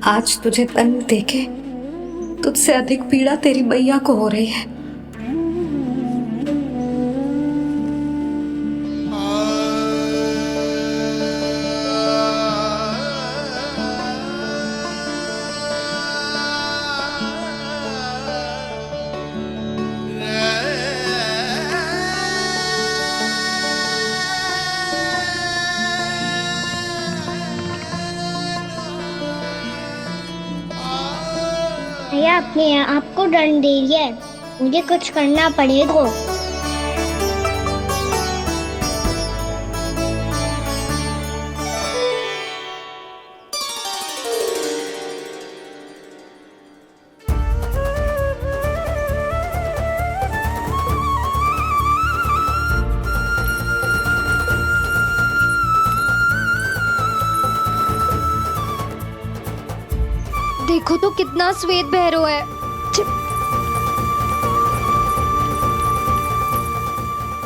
आज तुझे दंड देके तुझसे अधिक पीड़ा तेरी मैया को हो रही है। भैया अपने आपको दंड दे रही है, मुझे कुछ करना पड़ेगा। देखो तो कितना श्वेत भैरव है।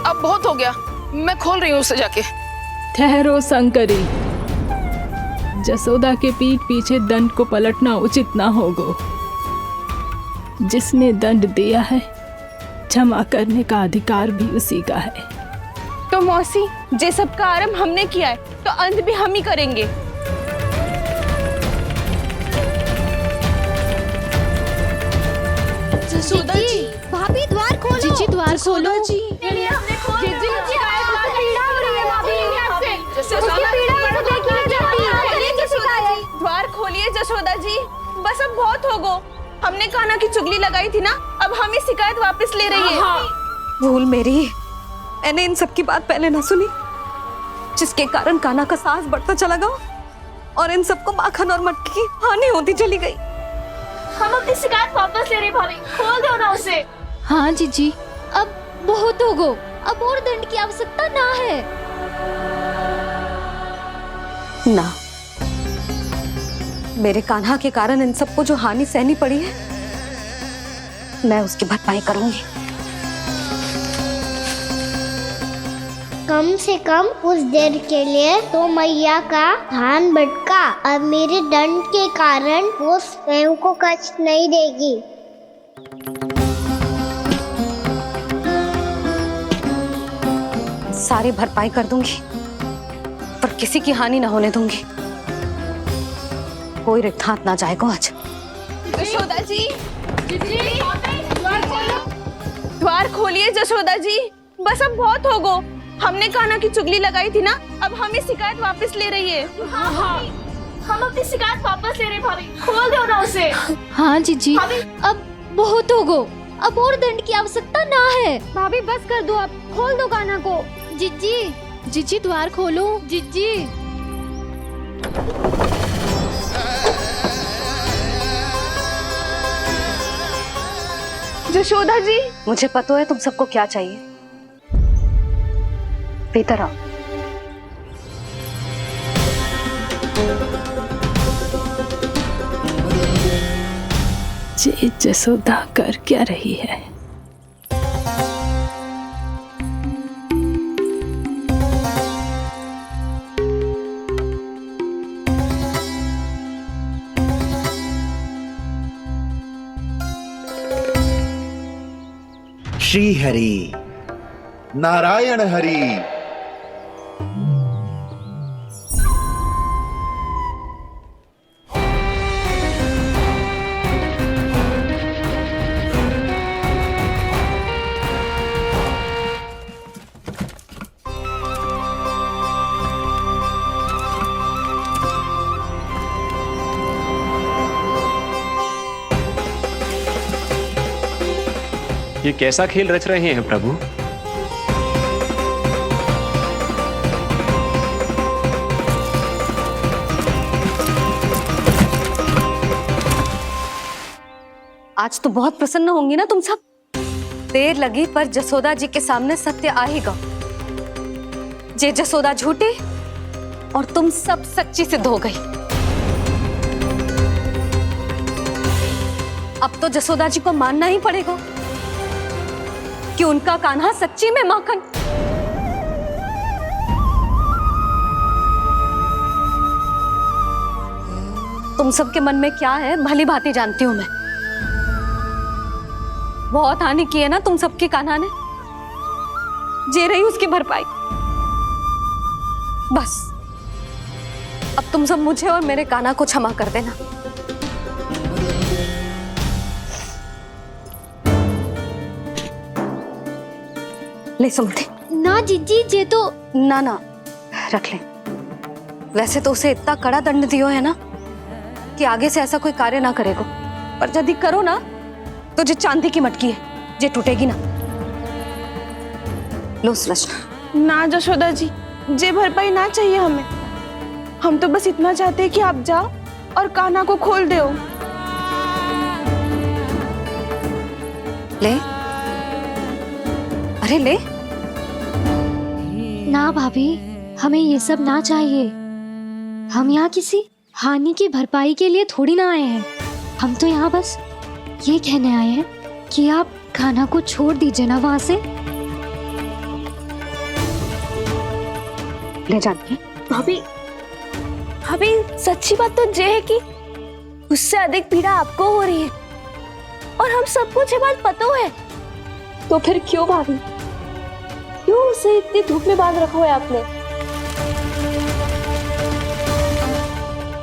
अब बहुत हो गया, मैं खोल रही हूँ उसे जाके। ठहरो शंकरी, जसोदा के पीठ पीछे दंड को पलटना उचित ना होगा। जिसने दंड दिया है क्षमा करने का अधिकार भी उसी का है। तो मौसी, जे सब का आरंभ हमने किया है तो अंत भी हम ही करेंगे। जसोदा जी, भाभी द्वार खोलो। जीजी द्वार खोलो। जी द्वार खोलिए जसोदा जी, बस अब बहुत हो गो। हमने कान्हा की चुगली लगाई थी ना, अब हम ये शिकायत वापस ले रही है। भूल मेरी, मैंने इन सब की बात पहले ना सुनी, जिसके कारण कान्हा का साहस बढ़ता चला गया और इन सबको माखन और मटकी की हानि होती चली गई। हम अपनी शिकायत वापस ले रहे भाभी, खोल दो ना उसे। हाँ जीजी, अब बहुत हो गो, अब और दंड की आवश्यकता ना है। ना, मेरे कान्हा के कारण इन सबको जो हानि सहनी पड़ी है, मैं उसकी भरपाई करूंगी। कम से कम उस देर के लिए तो मैया का ध्यान भटका, अब मेरे दंड के कारण वो स्वयं को कष्ट नहीं देगी। सारी भरपाई कर दूंगी, पर किसी की हानि ना होने दूंगी। कोई रिक्त हाथ ना जाएगा आज। जसोदा जी, द्वार खोलिए जसोदा जी, बस अब बहुत हो गो। हमने कान्हा की चुगली लगाई थी ना, अब हम ये शिकायत वापस ले रही है। हम अपनी शिकायत वापस ले रहे भाभी, खोल दो ना उसे। हाँ जीजी, अब बहुत हो गो, अब और दंड की आवश्यकता ना है। भाभी बस कर दो, अब खोल दो कान्हा को। जीजी, जीजी द्वार खोलो। जीजी जसोदा जी, मुझे पता है तुम सबको क्या चाहिए। भीतर आओ। ये जसोदा कर क्या रही है? श्री हरि नारायण हरि। ये कैसा खेल रच रहे हैं प्रभु? आज तो बहुत प्रसन्न होंगी ना तुम सब। देर लगी पर जसोदा जी के सामने सत्य आएगा। जे जसोदा झूठी और तुम सब सच्ची सिद्ध हो गई। अब तो जसोदा जी को मानना ही पड़ेगा कि उनका कान्हा सच्ची में माखन। तुम सबके मन में क्या है भली भांति जानती हूं मैं। बहुत हानि की है ना तुम सबकी कान्हा ने, जे रही उसकी भरपाई। बस अब तुम सब मुझे और मेरे कान्हा को क्षमा कर देना। ले सुमति। ना जीजी, जे तो ना ना रख ले। वैसे तो उसे इतना कड़ा दंड दियो है ना कि आगे से ऐसा कोई कार्य ना करेगो, पर यदि करो ना तो जो चांदी की मटकी है जे टूटेगी ना। लो सुलक्षणा। ना जशोदा जी, जे भरपाई ना चाहिए हमें। हम तो बस इतना चाहते हैं कि आप जाओ और कान्हा को खोल दो। ले, अरे ले। ना भाभी, हमें ये सब ना चाहिए। हम यहाँ किसी हानि की भरपाई के लिए थोड़ी ना आए हैं। हम तो यहाँ बस ये कहने आए हैं कि आप कान्हा को छोड़ दीजिए ना वहां से। ले जानकी। भाभी, भाभी सच्ची बात तो ये है कि उससे अधिक पीड़ा आपको हो रही है और हम सबको ये बात पता है। तो फिर क्यों भाभी, क्यों उसे इतनी धूप में बांध रखा है आपने?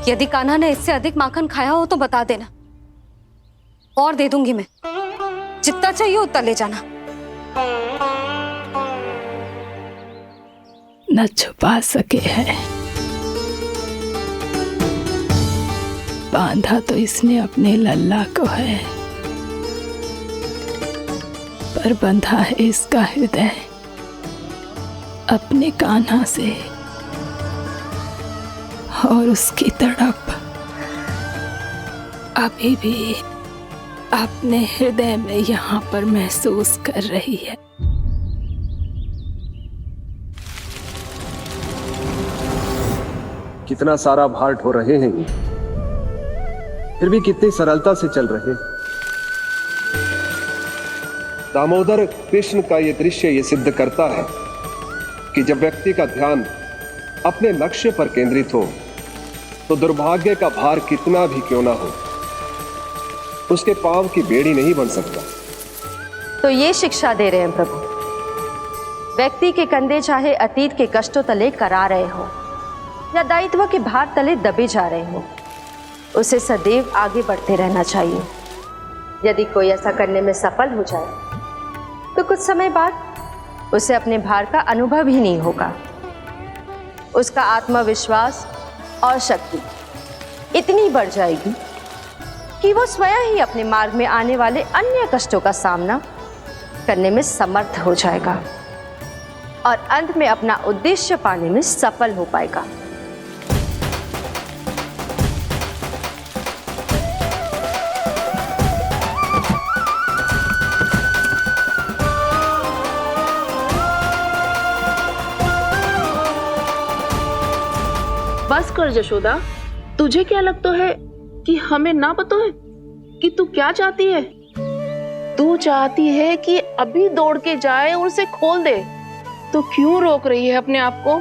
यदि कान्हा ने इससे अधिक माखन खाया हो तो बता देना, और दे दूंगी मैं। जितना चाहिए उतना ले जाना। न छुपा सके हैं, बांधा तो इसने अपने लल्ला को है, पर बंधा है इसका हृदय अपने कान्हा से। और उसकी तड़प अभी भी अपने हृदय में यहाँ पर महसूस कर रही है। कितना सारा भार ढो रहे हैं, फिर भी कितनी सरलता से चल रहे हैं। दामोदर कृष्ण का ये दृश्य ये सिद्ध करता है कि जब व्यक्ति का ध्यान अपने लक्ष्य पर केंद्रित हो तो दुर्भाग्य का भार कितना भी क्यों ना हो, उसके पांव की बेड़ी नहीं बन सकता। तो ये शिक्षा दे रहे हैं प्रभु, व्यक्ति के कंधे चाहे अतीत के कष्टों तले करा रहे हो या दायित्व के भार तले दबे जा रहे हो, उसे सदैव आगे बढ़ते रहना चाहिए। यदि कोई ऐसा करने में सफल हो जाए तो कुछ समय बाद उसे अपने भार का अनुभव ही नहीं होगा। उसका आत्मविश्वास और शक्ति इतनी बढ़ जाएगी कि वो स्वयं ही अपने मार्ग में आने वाले अन्य कष्टों का सामना करने में समर्थ हो जाएगा और अंत में अपना उद्देश्य पाने में सफल हो पाएगा। बस कर जशोदा, तुझे क्या लगता है कि हमें ना पता है कि तू क्या चाहती है? तू चाहती है कि अभी दौड़ के जाए और उसे खोल दे, तो क्यों रोक रही है अपने आप को?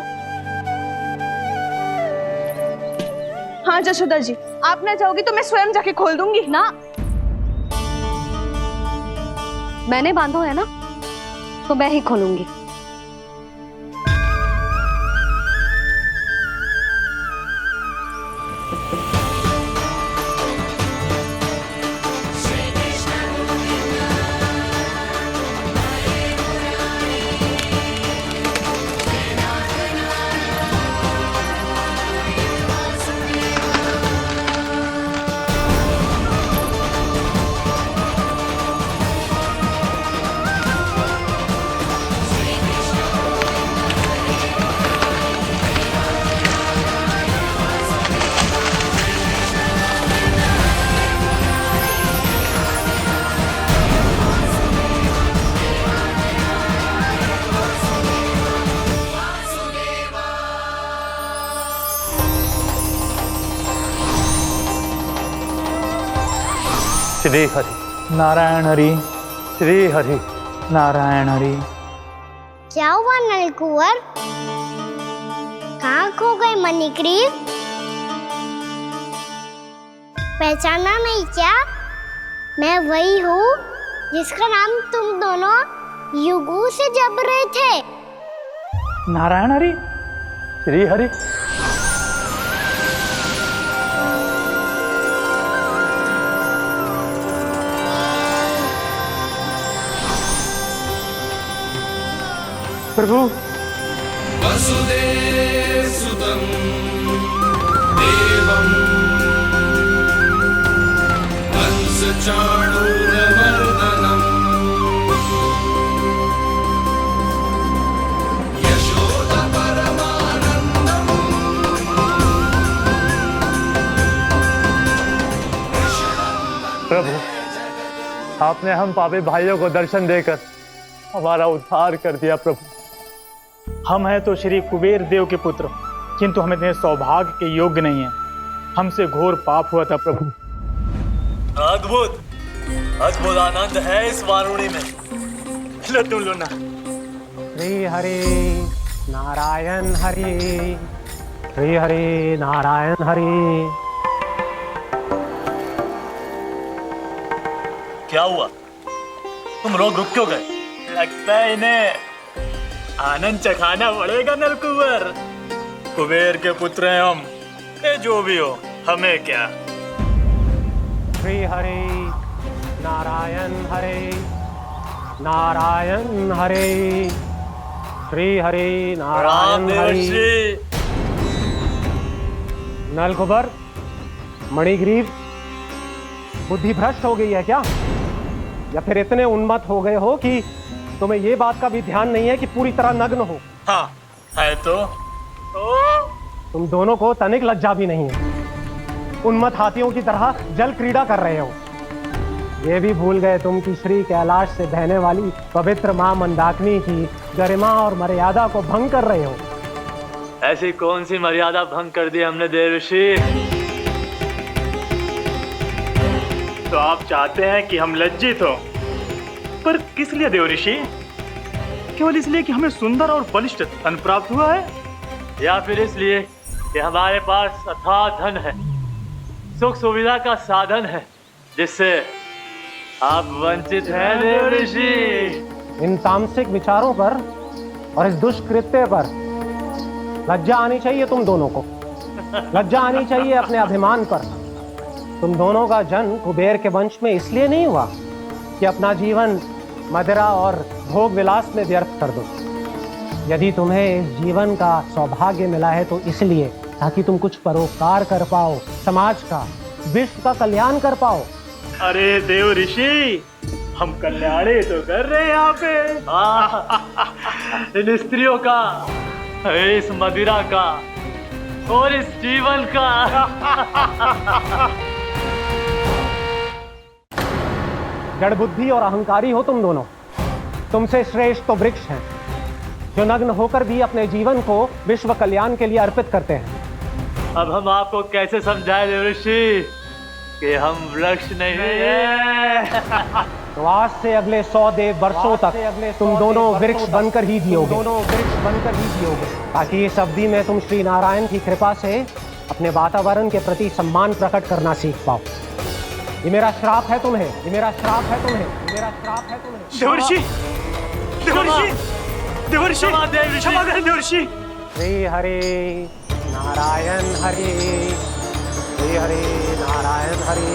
हाँ जशोदा जी, आप ना जाओगी तो मैं स्वयं जाके खोल दूंगी। ना, मैंने बांधो है ना तो मैं ही खोलूंगी। श्री हरि नारायण हरि, श्री हरि नारायण हरि। क्या हुआ नलकुंवर? कहाँ खो गए मणिग्रीव? पहचाना नहीं क्या? मैं वही हूँ जिसका नाम तुम दोनों युगों से जप रहे थे। नारायण हरि, श्री हरि। प्रभु, वसुदेव सुतं देवं कंसचाणूरमर्दनम् यशोदा परमानन्दम् प्रभु, आपने हम पापी भाइयों को दर्शन देकर हमारा उद्धार कर दिया। प्रभु, हम हैं तो श्री कुबेर देव के पुत्र, किंतु हम इतने सौभाग्य के योग्य नहीं हैं। हमसे घोर पाप हुआ था प्रभु। अद्भुत अद्भुत आनंद है इस वारुणी में। लो तुम लो ना। श्री हरि नारायण हरि, श्री हरि नारायण हरि। क्या हुआ? तुम लोग रुक क्यों गए? लगता है इन्हें आनंद चखाना पड़ेगा नलकुबर। कुबेर के पुत्र हैं हम, ये जो भी हो हमें क्या। श्री हरि नारायण हरि, नारायण हरि, श्री हरि नारायण हरि। नलकुबर, मणिग्रीव, बुद्धि भ्रष्ट हो गई है क्या? या फिर इतने उन्मत्त हो गए हो कि तुम्हें ये बात का भी ध्यान नहीं है कि पूरी तरह नग्न हो? हाँ है तो तुम दोनों को तनिक लज्जा भी नहीं है। उन्मत्त हाथियों की तरह जल क्रीड़ा कर रहे हो। ये भी भूल गए तुम कि श्री कैलाश से बहने वाली पवित्र मां मंदाकिनी की गरिमा और मर्यादा को भंग कर रहे हो। ऐसी कौन सी मर्यादा भंग कर दी हमने देव ऋषि? तो आप चाहते हैं कि हम लज्जित हो, पर किस लिए देव ऋषि? केवल इसलिए कि हमें सुंदर और बलिष्ठ धन प्राप्त हुआ है, या फिर इसलिए कि हमारे पास अथाह धन है, सुख सुविधा का साधन है, जिससे आप वंचित हैं देव ऋषि? इन तामसिक विचारों पर और इस दुष्कृत्य पर लज्जा आनी चाहिए तुम दोनों को। लज्जा आनी चाहिए अपने अभिमान पर। तुम दोनों का जन्म कुबेर के वंश में इसलिए नहीं हुआ कि अपना जीवन मदिरा और भोग विलास में व्यर्थ कर दो। यदि तुम्हें इस जीवन का सौभाग्य मिला है तो इसलिए ताकि तुम कुछ परोपकार कर पाओ, समाज का, विश्व का कल्याण कर पाओ। अरे देव ऋषि, हम कल्याणी तो कर रहे हैं यहाँ पे। इन स्त्रियों का, इस मदिरा का और इस जीवन का। जड़ बुद्धि और अहंकारी हो तुम दोनों। तुमसे श्रेष्ठ तो वृक्ष हैं, जो नग्न होकर भी अपने जीवन को विश्व कल्याण के लिए अर्पित करते हैं। अब हम आपको कैसे समझाएं देव ऋषि कि हम वृक्ष नहीं हैं? तो आज से अगले 100 देव वर्षों तक तुम दोनों वृक्ष बनकर ही जियोगे, ताकि इस अवधि में तुम श्री नारायण की कृपा से अपने वातावरण के प्रति सम्मान प्रकट करना सीख पाओ। ये मेरा श्राप है तुम्हें, ये मेरा श्राप है तुम्हें, ये मेरा श्राप है तुम्हें। देवर्षि, देवर्षि, देवर्षि, क्षमा करें देवर्षि। श्री हरि नारायण हरि, श्री हरि नारायण हरि।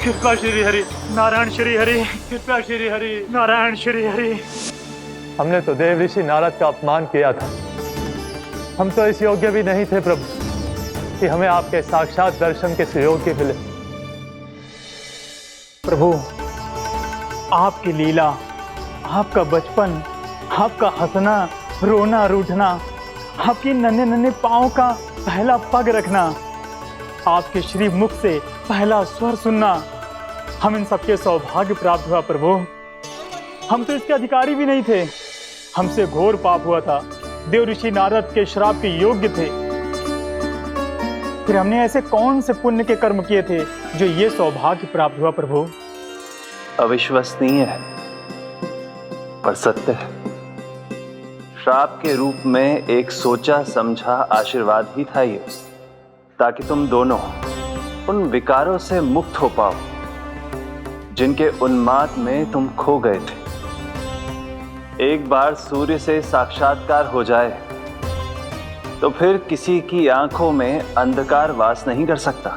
कृपा श्री हरि नारायण श्री हरि, कृपा श्री हरि नारायण श्री हरि। हमने तो देव ऋषि नारद का अपमान किया था। हम तो इस योग्य भी नहीं थे प्रभु कि हमें आपके साक्षात दर्शन के सुयोग्य मिले। प्रभु, आपकी लीला, आपका बचपन, आपका हंसना, रोना, रूठना, आपकी नन्हे नन्हे पाँव का पहला पग रखना, आपके श्री मुख से पहला स्वर सुनना, हम इन सबके सौभाग्य प्राप्त हुआ प्रभु। हम तो इसके अधिकारी भी नहीं थे। हमसे घोर पाप हुआ था, देव ऋषि नारद के श्राप के योग्य थे। फिर हमने ऐसे कौन से पुण्य के कर्म किए थे जो ये सौभाग्य प्राप्त हुआ प्रभु? अविश्वसनीय है पर सत्य है। श्राप के रूप में एक सोचा समझा आशीर्वाद ही था ये, ताकि तुम दोनों उन विकारों से मुक्त हो पाओ जिनके उन्माद में तुम खो गए थे। एक बार सूर्य से साक्षात्कार हो जाए तो फिर किसी की आंखों में अंधकार वास नहीं कर सकता।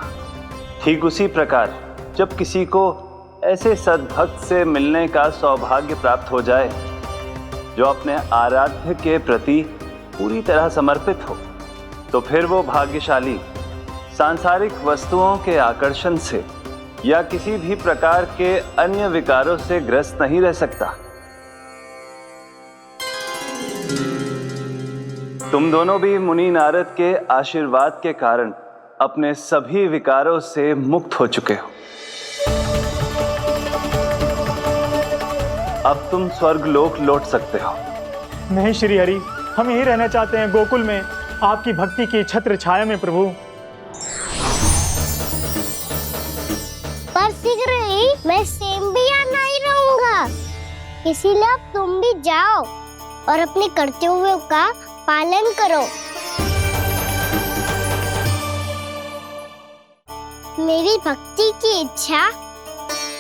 ठीक उसी प्रकार जब किसी को ऐसे सद्भक्त से मिलने का सौभाग्य प्राप्त हो जाए जो अपने आराध्य के प्रति पूरी तरह समर्पित हो, तो फिर वो भाग्यशाली सांसारिक वस्तुओं के आकर्षण से या किसी भी प्रकार के अन्य विकारों से ग्रस्त नहीं रह सकता। तुम दोनों भी मुनि नारद के आशीर्वाद के कारण अपने सभी विकारों से मुक्त हो चुके हो। अब तुम स्वर्गलोक लौट सकते हो। नहीं श्री हरि, हम यहीं रहना चाहते हैं, गोकुल में, आपकी भक्ति की छत्र छाया में प्रभु। पर शीघ्र ही मैं सेम्बिया नहीं रहूंगा, इसीलिए अब तुम भी जाओ और अपने कर्तव्यों का पालन करो। मेरी भक्ति की इच्छा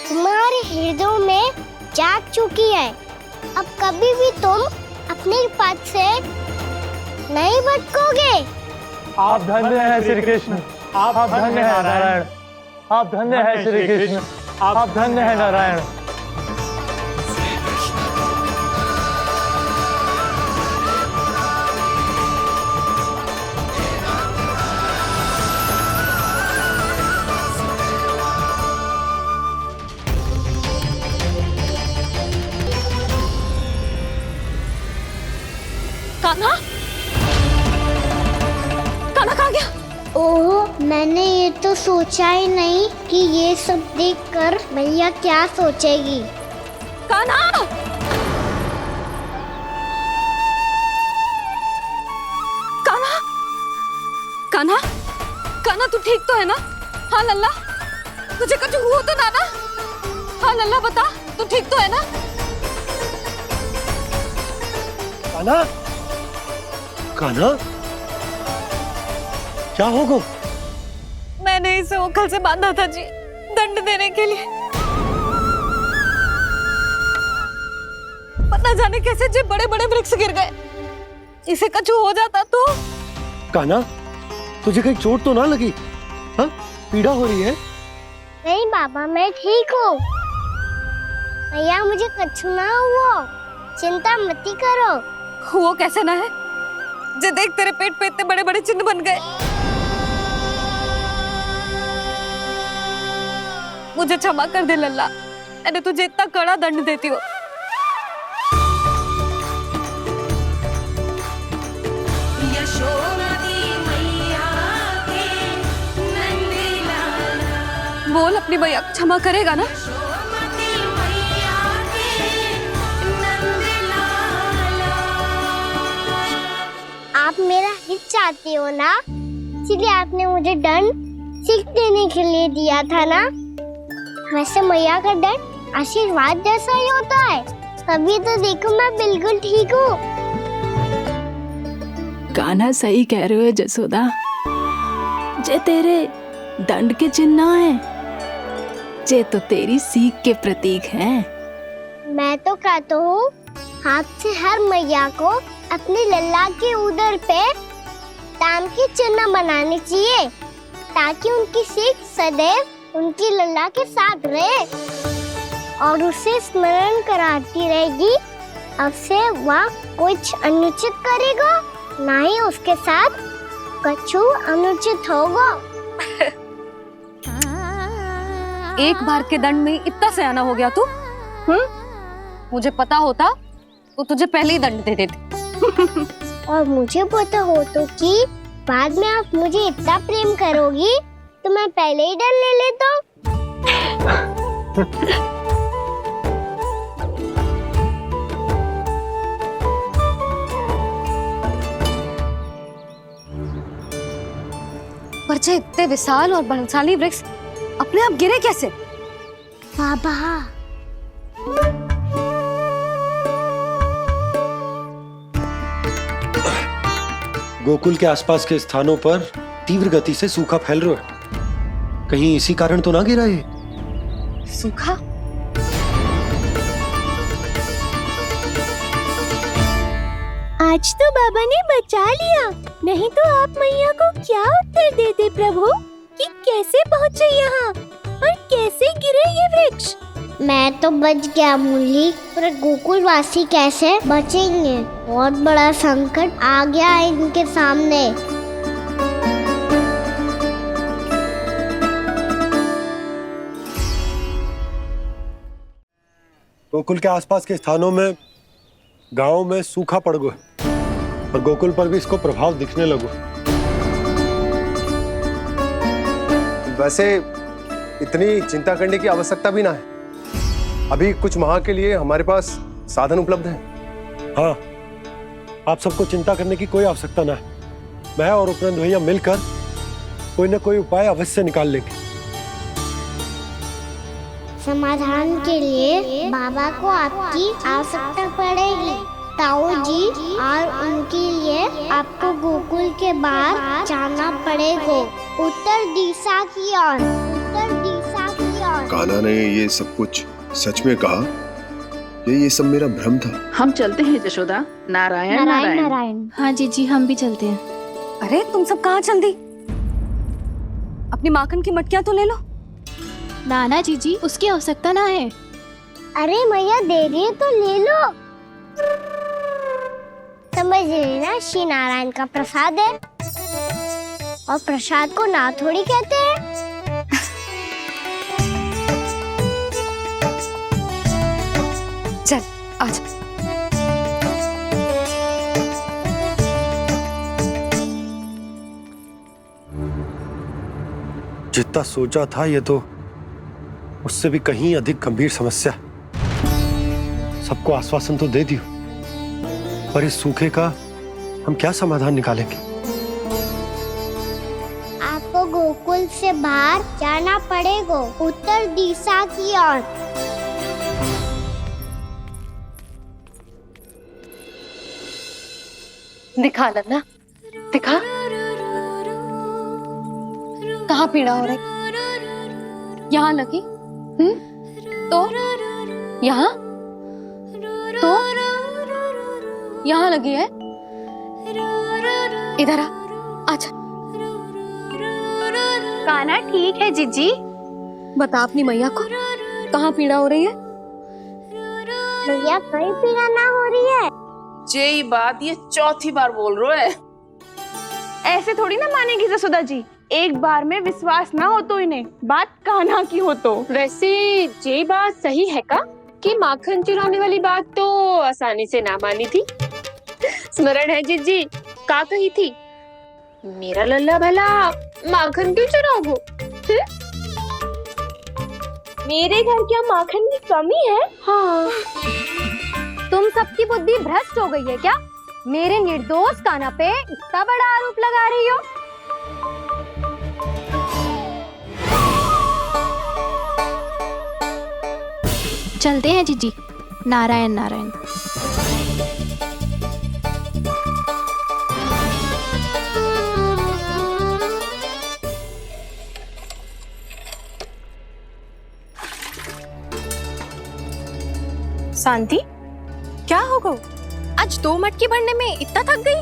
तुम्हारे हृदय में जाग चुकी है। अब कभी भी तुम अपने पद से नहीं भटकोगे। आप धन्य हैं श्री कृष्ण, आप धन्य हैं नारायण, आप धन्य हैं श्री कृष्ण, आप धन्य हैं नारायण। कान्हा, कान्हा कहाँ गया? ओह, मैंने ये तो सोचा ही नहीं कि ये सब देखकर भैया क्या सोचेगी। कान्हा! कान्हा! कान्हा! कान्हा, तू ठीक तो है ना? हाँ लल्ला, तुझे कुछ हुआ तो ना? हाँ लल्ला, बता, तू ठीक तो है ना? कान्हा, कान्हा, क्या होगा? मैंने इसे ओखल से बांधा था जी, दंड देने के लिए। पता जाने कैसे जे बड़े बड़े वृक्ष गिर गए। इसे कुछ हो जाता तो? कान्हा, तुझे कहीं चोट तो ना लगी? हाँ, पीड़ा हो रही है? नहीं बाबा, मैं ठीक हूँ। भैया, मुझे कुछ ना हुआ, चिंता मत करो। वो कैसे ना है? जे देख, तेरे पेट पे इतने बड़े बड़े चिन्ह बन गए। मुझे क्षमा कर दे लल्ला, मैंने तुझे इतना कड़ा दंड देती हूँ। बोल, अपनी भैया क्षमा करेगा ना? आप मेरा हित चाहते हो ना, इसलिए आपने मुझे दंड सीख देने के लिए दिया था ना। वैसे मैया का दंड आशीर्वाद जैसा ही होता है, तभी तो देखो मैं बिल्कुल ठीक हूँ। कान्हा, सही कह रहे हो जसोदा, जे तेरे दंड के चिन्ह है, जे तो तेरी सीख के प्रतीक हैं। मैं तो कहता हूँ, हाथ से हर मैया को अपने लल्ला के उदर पे ताम के चिन्ह बनाने चाहिए, ताकि उनकी सीख सदैव उनकी लल्ला के साथ रहे और उसे स्मरण कराती रहेगी। अब से वह कुछ अनुचित करेगा, ना ही उसके साथ कुछ अनुचित होगा। एक बार के दंड में इतना सयाना हो गया तू? मुझे पता होता तो तुझे पहले ही दंड दे देती। और मुझे पता हो तो कि बाद में आप मुझे इतना प्रेम करोगी तो मैं पहले ही डर ले लेता। पर जे इतने विशाल और बलशाली वृक्ष अपने आप गिरे कैसे? बाबा, गोकुल के आसपास के स्थानों पर तीव्र गति से सूखा फैल रहा है। कहीं इसी कारण तो ना गिरा ये? सूखा? आज तो बाबा ने बचा लिया, नहीं तो आप मैया को क्या उत्तर देते प्रभु कि कैसे पहुँचे यहाँ और कैसे गिरे ये वृक्ष। मैं तो बच गया मुरली, पर गोकुल वासी कैसे बचेंगे? बहुत बड़ा संकट आ गया है इनके सामने। गोकुल के आसपास के स्थानों में, गांवों में सूखा पड़ गया और गोकुल पर भी इसको प्रभाव दिखने लगो। वैसे इतनी चिंता करने की आवश्यकता भी ना है। अभी कुछ माह के लिए हमारे पास साधन उपलब्ध है। हाँ, आप सबको चिंता करने की कोई आवश्यकता ना है। मैं और उपनंद भैया मिलकर कोई ना कोई उपाय अवश्य निकाल लेंगे। समाधान के लिए बाबा को आपकी आवश्यकता पड़ेगी। ताऊ जी और उनके लिए आपको गोकुल के बाहर जाना पड़ेगा, उत्तर दिशा की ओर, उत्तर दिशा की ओर। कान्हा ने ये सब कुछ सच में कहा? ये सब मेरा भ्रम था? हम चलते हैं जशोदा। नारायण नारायण नारायण। हाँ जीजी, हम भी चलते हैं। अरे तुम सब कहाँ चल दी? अपनी माखन की मटकियाँ तो ले लो। नाना जीजी, उसकी आवश्यकता ना है। अरे मैया दे रही है तो ले लो। समझ लेना, श्री नारायण का प्रसाद है और प्रसाद को ना थोड़ी कहते हैं। चल आज। जितना सोचा था ये तो उससे भी कहीं अधिक गंभीर समस्या। सबको आश्वासन तो दे दियो, पर इस सूखे का हम क्या समाधान निकालेंगे? आपको गोकुल से बाहर जाना पड़ेगा, उत्तर दिशा की ओर। दिखा लन्ना, दिखा। कहाँ पीड़ा हो रही? यहाँ लगी? तो यहाँ? तो यहाँ लगी है? इधर आ, आजा। कान्हा ठीक है जीजी। बता अपनी मैया को कहाँ पीड़ा हो रही है? मैया कहीं पीड़ा ना हो रही है। ये बात ये चौथी बार बोल रहे है। ऐसे थोड़ी ना मानेगी जसोदा जी। एक बार में विश्वास ना हो तो इन्हें, बात कान्हा की हो तो। वैसे ये बात सही है का कि माखन चुराने वाली बात तो आसानी से ना मानी थी। स्मरण है जीजी, का कही थी? मेरा लल्ला भला माखन क्यों चुराओगे? मेरे घर क्या माखन की कमी है? हाँ। तुम सबकी बुद्धि भ्रष्ट हो गई है क्या? मेरे निर्दोष कान्हा पे इतना बड़ा आरोप लगा रही हो? चलते हैं जीजी। नारायण नारायण। शांति, क्या हो गो? आज 2 मटकी भरने में इतना थक गई?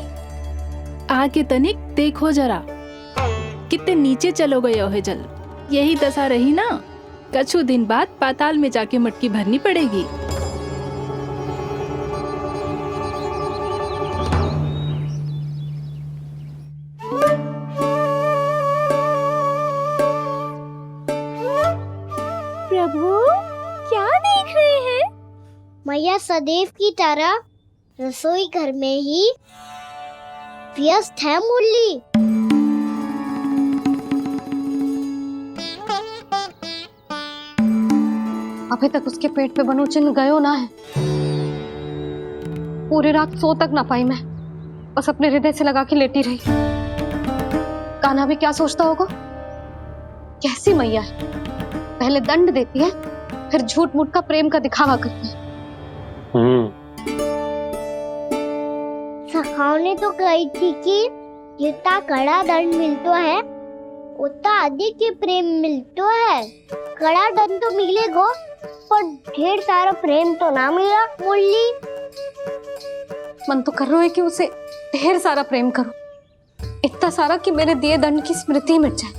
आके तनिक देखो जरा, कितने नीचे चलो गए हो जल। यही दशा रही ना, कछु दिन बाद पाताल में जाके मटकी भरनी पड़ेगी। प्रभु क्या देख रहे हैं? मैया सदैव की तरह रसोई घर में ही व्यस्त है मुरली। अभी तक उसके पेट पे बनो चिन्ह गयो ना है। पूरी रात सो तक ना पाई मैं, बस अपने हृदय से लगा के लेटी रही। कान्हा भी क्या सोचता होगा? कैसी मैया है, पहले दंड देती है, फिर झूठ मूठ का प्रेम का दिखावा करती है। सखाओ ने तो कही थी कि जितना कड़ा दंड मिलता है उतना अधिक के प्रेम मिलतो है। कड़ा दन तो मिलेगो पर ढेर सारा प्रेम तो ना मिला। मुरली मन तो कर रहा है कि उसे ढेर सारा प्रेम करो, इतना सारा कि मेरे दिए दंड की स्मृति मिट जाए।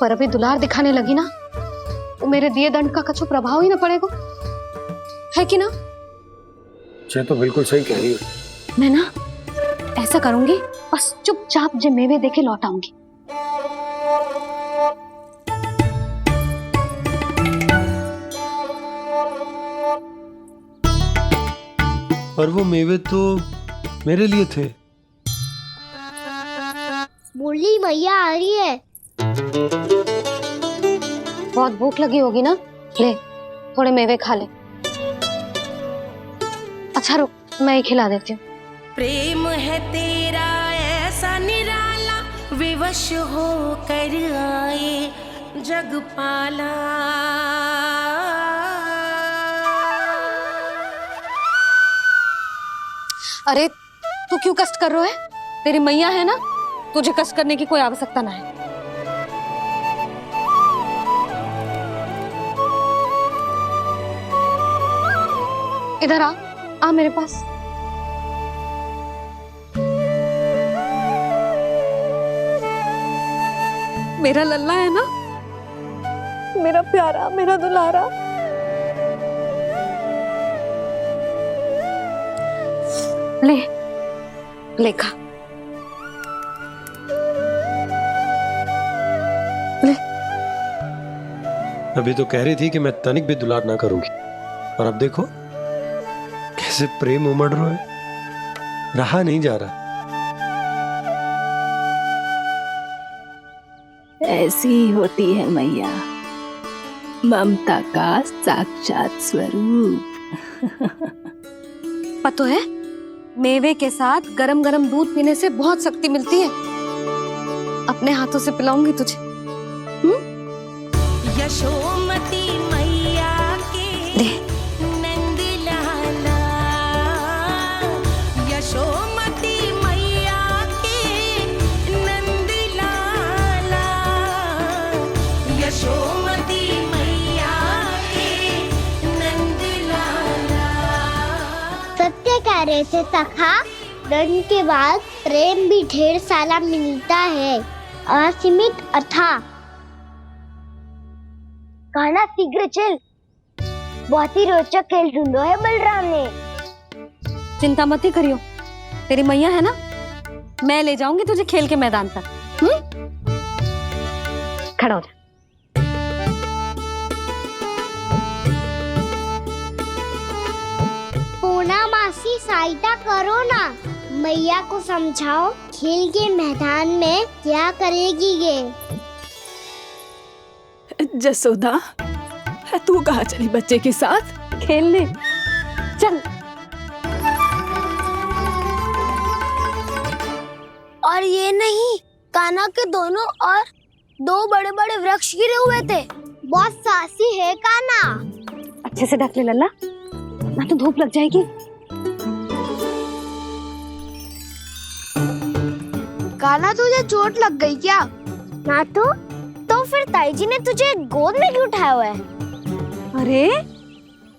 पर अभी दुलार दिखाने लगी ना तो मेरे दिए दंड का कछु प्रभाव ही ना पड़ेगा, है कि ना? ये तो बिल्कुल सही कह रही हो। मैं ना ऐसा करूंगी, बस चुपचाप जे मेवे देखे लौट आऊंगी। पर वो मेवे तो मेरे लिए थे। मुरली मैया आ रही है। बहुत भूख लगी होगी ना, ले थोड़े मेवे खा ले। अच्छा रुक, मैं ही खिला देती हूँ। प्रेम है तेरा ऐसा निराला, विवश हो कर आए जग पाला। अरे तू क्यों कष्ट कर रहा है? तेरी मैया है ना, तुझे कष्ट करने की कोई आवश्यकता ना है। इधर आ मेरे पास। मेरा लल्ला है ना, मेरा प्यारा, मेरा दुलारा। ले ले खा, ले। अभी तो कह रही थी कि मैं तनिक भी दुलार ना करूंगी, और अब देखो कैसे प्रेम उमड़ रहा है, रहा नहीं जा रहा। ऐसी ही होती है मैया, ममता का साक्षात स्वरूप। पता है, मेवे के साथ गरम गरम दूध पीने से बहुत शक्ति मिलती है। अपने हाथों से पिलाऊंगी तुझे। यशोमती मैया के नंद लाला, यशोमती मैया के नंद लाला, यशोमती मैया के नंद लाला। सत्य कह रहे थे सखा, दंड के बाद प्रेम भी ढेर सारा मिलता है, असीमित अथाह। कहना शीघ्र चल, बहुत ही रोचक खेल ढूंढो है बलराम ने। चिंता मत ही करियो, तेरी मैया है ना, मैं ले जाऊंगी तुझे खेल के मैदान तक। खड़ा हो जा। पूना मासी सहायता करो ना, मैया को समझाओ खेल के मैदान में क्या करेगी ये। जसोदा, तू कहाँ चली बच्चे के साथ? खेलने चल। और ये नहीं, कान्हा के दोनों और दो बड़े बड़े वृक्ष गिरे हुए थे। बहुत साहसी है कान्हा। अच्छे से ढक ले लल्ला, ना तो धूप लग जाएगी। कान्हा तुझे चोट लग गई क्या? ना तो फिर ताई जी ने तुझे गोद में क्यों उठाया हुआ है? अरे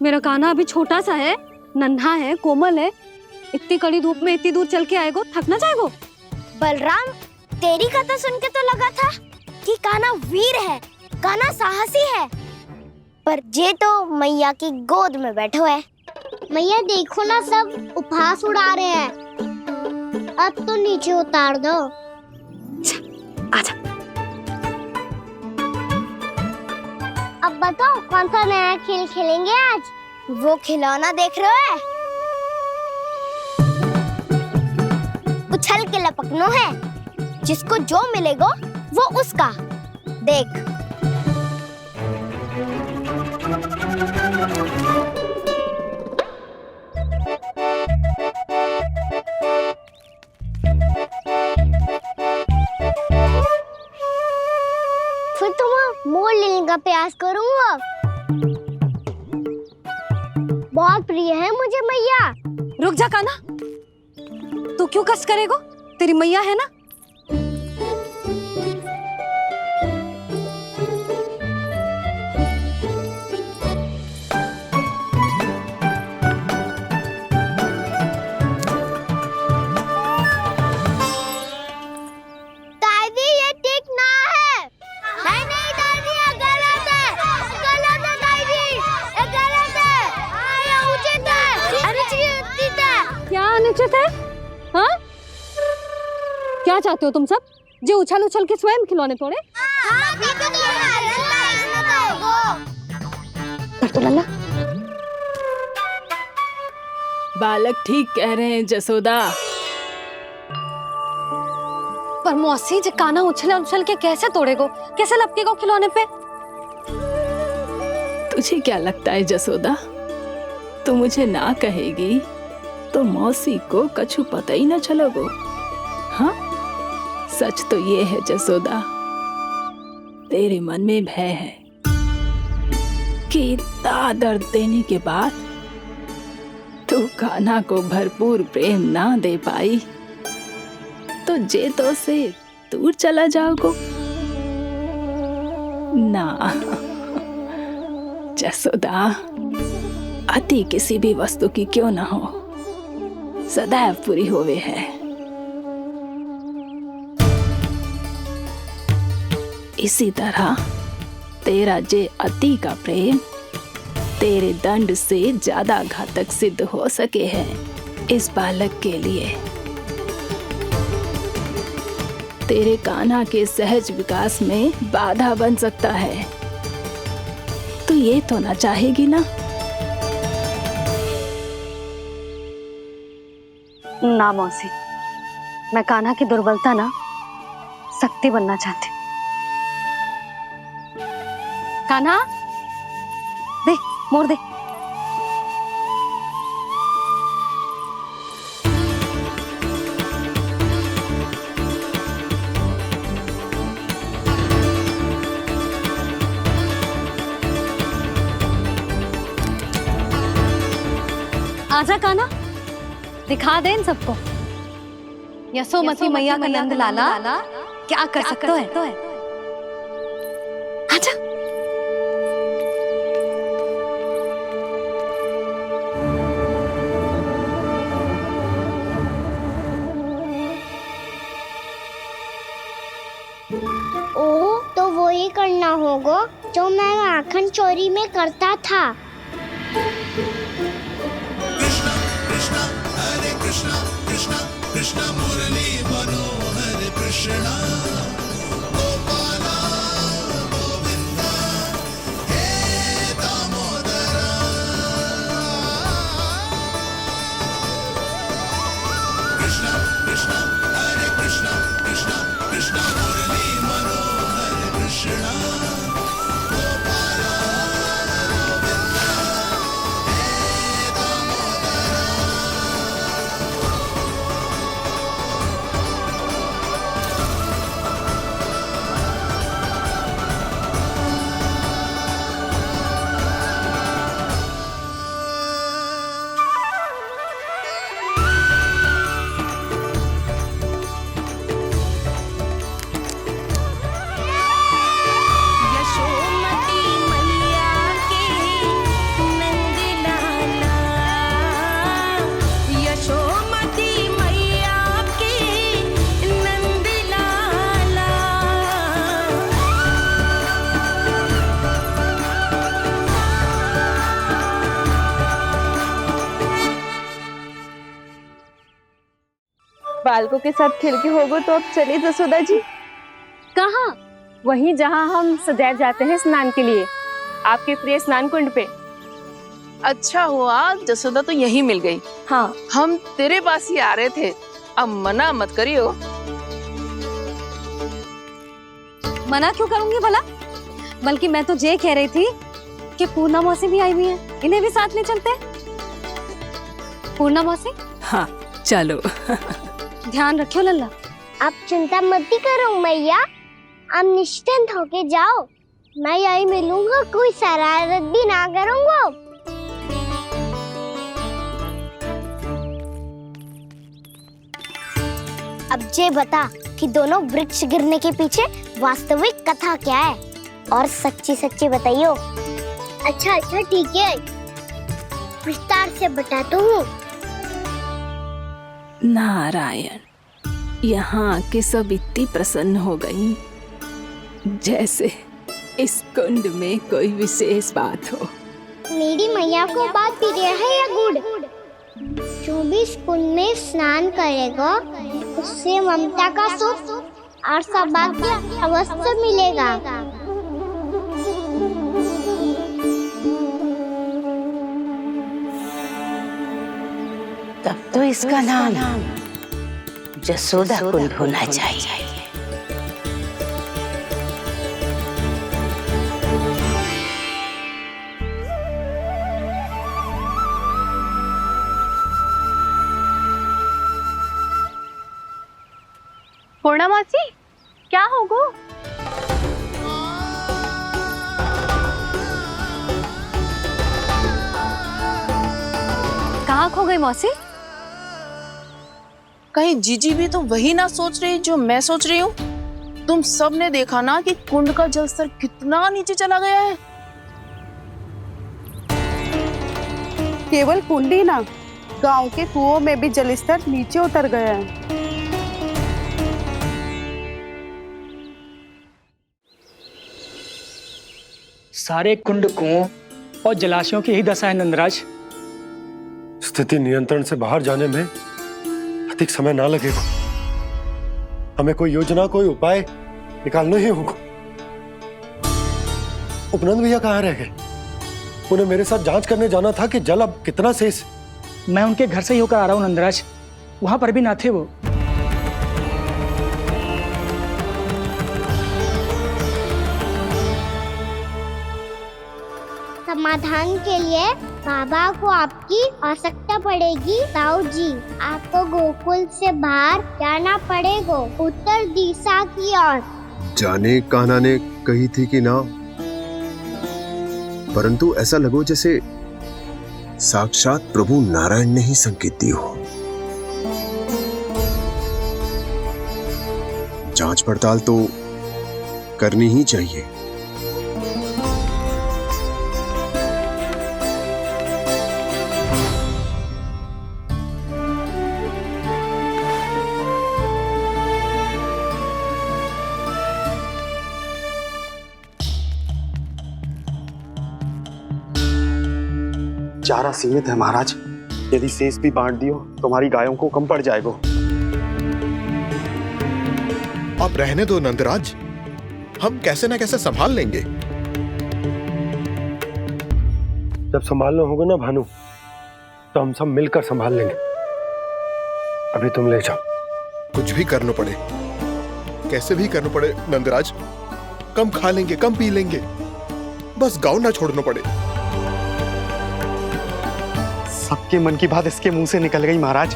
मेरा कान्हा अभी छोटा सा है, नन्हा है, कोमल है। इतनी कड़ी धूप में इतनी दूर चल के आएगो, थक ना जाएगो। बलराम, तेरी कथा सुन के तो लगा था कि कान्हा वीर है, कान्हा साहसी है, पर ये तो मैया की गोद में बैठो है। मैया देखो ना, सब उपहास उड़ा रहे हैं। अब तो नीचे उतार दो। आजा। अब बताओ कौन सा नया खेल खेलेंगे आज? वो खिलौना देख रहे हो? उछल के लपकनो है, जिसको जो मिलेगा वो उसका। देख। फिर तुम मोड़ लेने का प्रयास करूंगा। बहुत प्रिय है मुझे मैया। रुक जा कान्हा, तू क्यों कष्ट करेगो? तेरी मैया है ना। क्या चाहते हो तुम सब? जो उछल उछल के स्वयं खिलौने तोड़े? कर तो लल्ला। बालक ठीक कह रहे हैं जसोदा। पर मौसी जे काना उछल उछल के कैसे तोड़ेगो, कैसे लपकेगो खिलौने पे? तुझे क्या लगता है जसोदा, तू मुझे ना कहेगी तो मौसी को कछु पता ही न चलोगो। हाँ, सच तो ये है जसोदा, तेरे मन में भय है कि इतना दर्द देने के बाद तू कान्हा को भरपूर प्रेम ना दे पाई तो जेतो से दूर चला जाओगो ना। जसोदा, अति किसी भी वस्तु की क्यों ना हो, सदैव पूरी होवे है। इसी तरह तेरा जे अति का प्रेम तेरे दंड से ज्यादा घातक सिद्ध हो सके है इस बालक के लिए। तेरे कान्हा के सहज विकास में बाधा बन सकता है। तू ये तो ना चाहेगी ना? ना मौसी, मैं कान्हा की दुर्बलता ना शक्ति बनना चाहती। कान्हा, दे मोड़ दे। आजा कान्हा, दिखा दे इन सबको यशोमती मैया का नंद लाला क्या कर सकता है। आजा। ओ, तो वो ही करना होगा जो मैं माखन चोरी में करता था। कृष्णा कृष्णा कृष्णा मुरली मनोहर कृष्णा गोपाला गोविंदा हे दामोदरा। कृष्णा कृष्णा हरे कृष्णा कृष्णा कृष्णा मुरली मनोहर कृष्णा गोपाला गोविंदा हे दामोदरा। यशोमती मैया के नंद लाला, यशोमती मैया के नंद लाला। बालकों के साथ खेल के होगो तो अब चलिए जसोदा जी। कहाँ? वहीं जहाँ हम सदैव जाते हैं स्नान के लिए, आपके प्रिय स्नान कुंड पे। अच्छा हुआ जसोदा तो यहीं मिल गई। हाँ, हम तेरे पास ही आ रहे थे, अब मना मत करियो। मना क्यों करूंगी भला? बल्कि मैं तो ये कह रही थी कि पूर्णा मौसी भी आई हुई है, इन्हें भी साथ ले चलते हैं। पूर्णा मौसी, हाँ चलो। ध्यान रखियो लल्ला। आप चिंता मत करो मैया, आप निश्चिंत होके जाओ, मैं यही मिलूंगा, कोई शरारत भी ना करूंगा। अब ये बता कि दोनों वृक्ष गिरने के पीछे वास्तविक कथा क्या है, और सच्ची सच्ची बताइयो। अच्छा अच्छा ठीक है, विस्तार से बताता हूँ। नारायण, यहाँ के सब इतनी प्रसन्न हो गई जैसे इस कुंड में कोई विशेष बात हो। मेरी मैया को बात प्रिय है या गुड़? जो भी इस कुंड में स्नान करेगा उससे ममता का सुख और सौभाग्य अवश्य मिलेगा। तब तो इसका नाम जसोदा कुंड होना चाहिए। पूर्णा मौसी, क्या होगो? कहाँ खो गई मौसी? कहीं जीजी भी तो वही ना सोच रही जो मैं सोच रही हूँ? तुम सब ने देखा ना कि कुंड का जलस्तर कितना नीचे चला गया है। केवल कुंड ही ना, गांव के कुओं में भी जलस्तर नीचे उतर गया है। सारे कुंड कुओं और जलाशयों की ही दशा है नंदराज। स्थिति नियंत्रण से बाहर जाने में अधिक समय ना लगेगा। हमें कोई योजना, कोई उपाय निकालना ही होगा। उपनंद भैया कहाँ रह गए? उन्हें मेरे साथ जांच करने जाना था कि जल अब कितना शेष। मैं उनके घर से ही होकर आ रहा हूँ नंदराज, वहां पर भी ना थे वो। समाधान के लिए बाबा को आपकी आवश्यकता पड़ेगी। ताऊ जी, आपको गोकुल से बाहर जाना पड़ेगा, उत्तर दिशा की ओर। जाने कान्हा ने कही थी कि ना, परंतु ऐसा लगो जैसे साक्षात प्रभु नारायण ने ही संकेत दी हो। जांच पड़ताल तो करनी ही चाहिए। चारा सीमित है महाराज, यदि शेष भी बांट दियो तो हमारी गायों को कम पड़ जाएगा। आप रहने दो नंदराज, हम कैसे ना कैसे संभाल लेंगे। जब संभालना होगा ना भानु, तो हम सब मिलकर संभाल लेंगे। अभी तुम ले जाओ। कुछ भी करना पड़े, कैसे भी करना पड़े नंदराज, कम खा लेंगे, कम पी लेंगे, बस गाँव ना छोड़ना पड़े। सबके मन की बात इसके मुंह से निकल गई महाराज।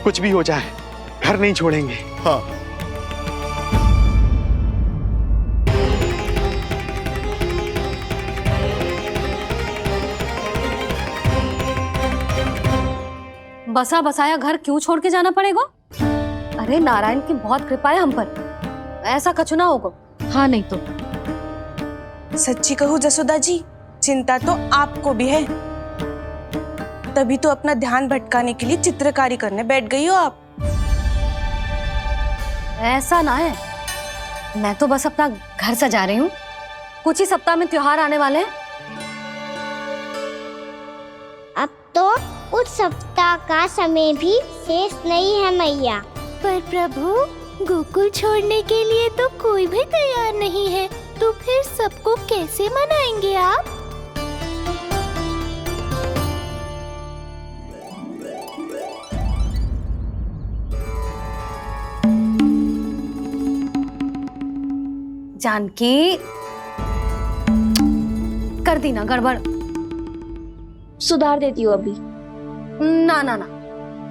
कुछ भी हो जाए, घर नहीं छोड़ेंगे। हाँ, बसा बसाया घर क्यों छोड़ के जाना पड़ेगा? अरे नारायण की बहुत कृपा है हम पर, ऐसा कछु ना होगा। हाँ नहीं तो। सच्ची कहूँ जसोदा जी, चिंता तो आपको भी है, तभी तो अपना ध्यान भटकाने के लिए चित्रकारी करने बैठ गई हो आप। ऐसा ना है, मैं तो बस अपना घर सजा रही हूँ। कुछ ही सप्ताह में त्योहार आने वाले हैं। अब तो उस सप्ताह का समय भी शेष नहीं है मैया। पर प्रभु, गोकुल छोड़ने के लिए तो कोई भी तैयार नहीं है, तो फिर सबको कैसे मनाएंगे आप? जानकी, कर दी ना गड़बड़। सुधार देती हूँ अभी। ना ना ना,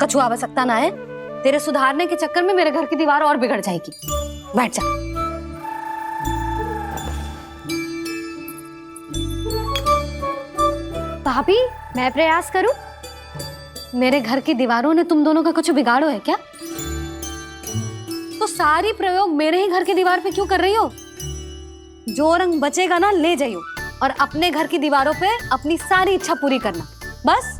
कछु आवश्यकता ना है। तेरे सुधारने के चक्कर में मेरे घर की दीवार और बिगड़ जाएगी। बैठ जा। भाभी, मैं प्रयास करूं? मेरे घर की दीवारों ने तुम दोनों का कुछ बिगाड़ो है क्या? तो सारी प्रयोग मेरे ही घर की दीवार पे क्यों कर रही हो? जो रंग बचेगा ना ले जाइयो, और अपने घर की दीवारों पे अपनी सारी इच्छा पूरी करना, बस।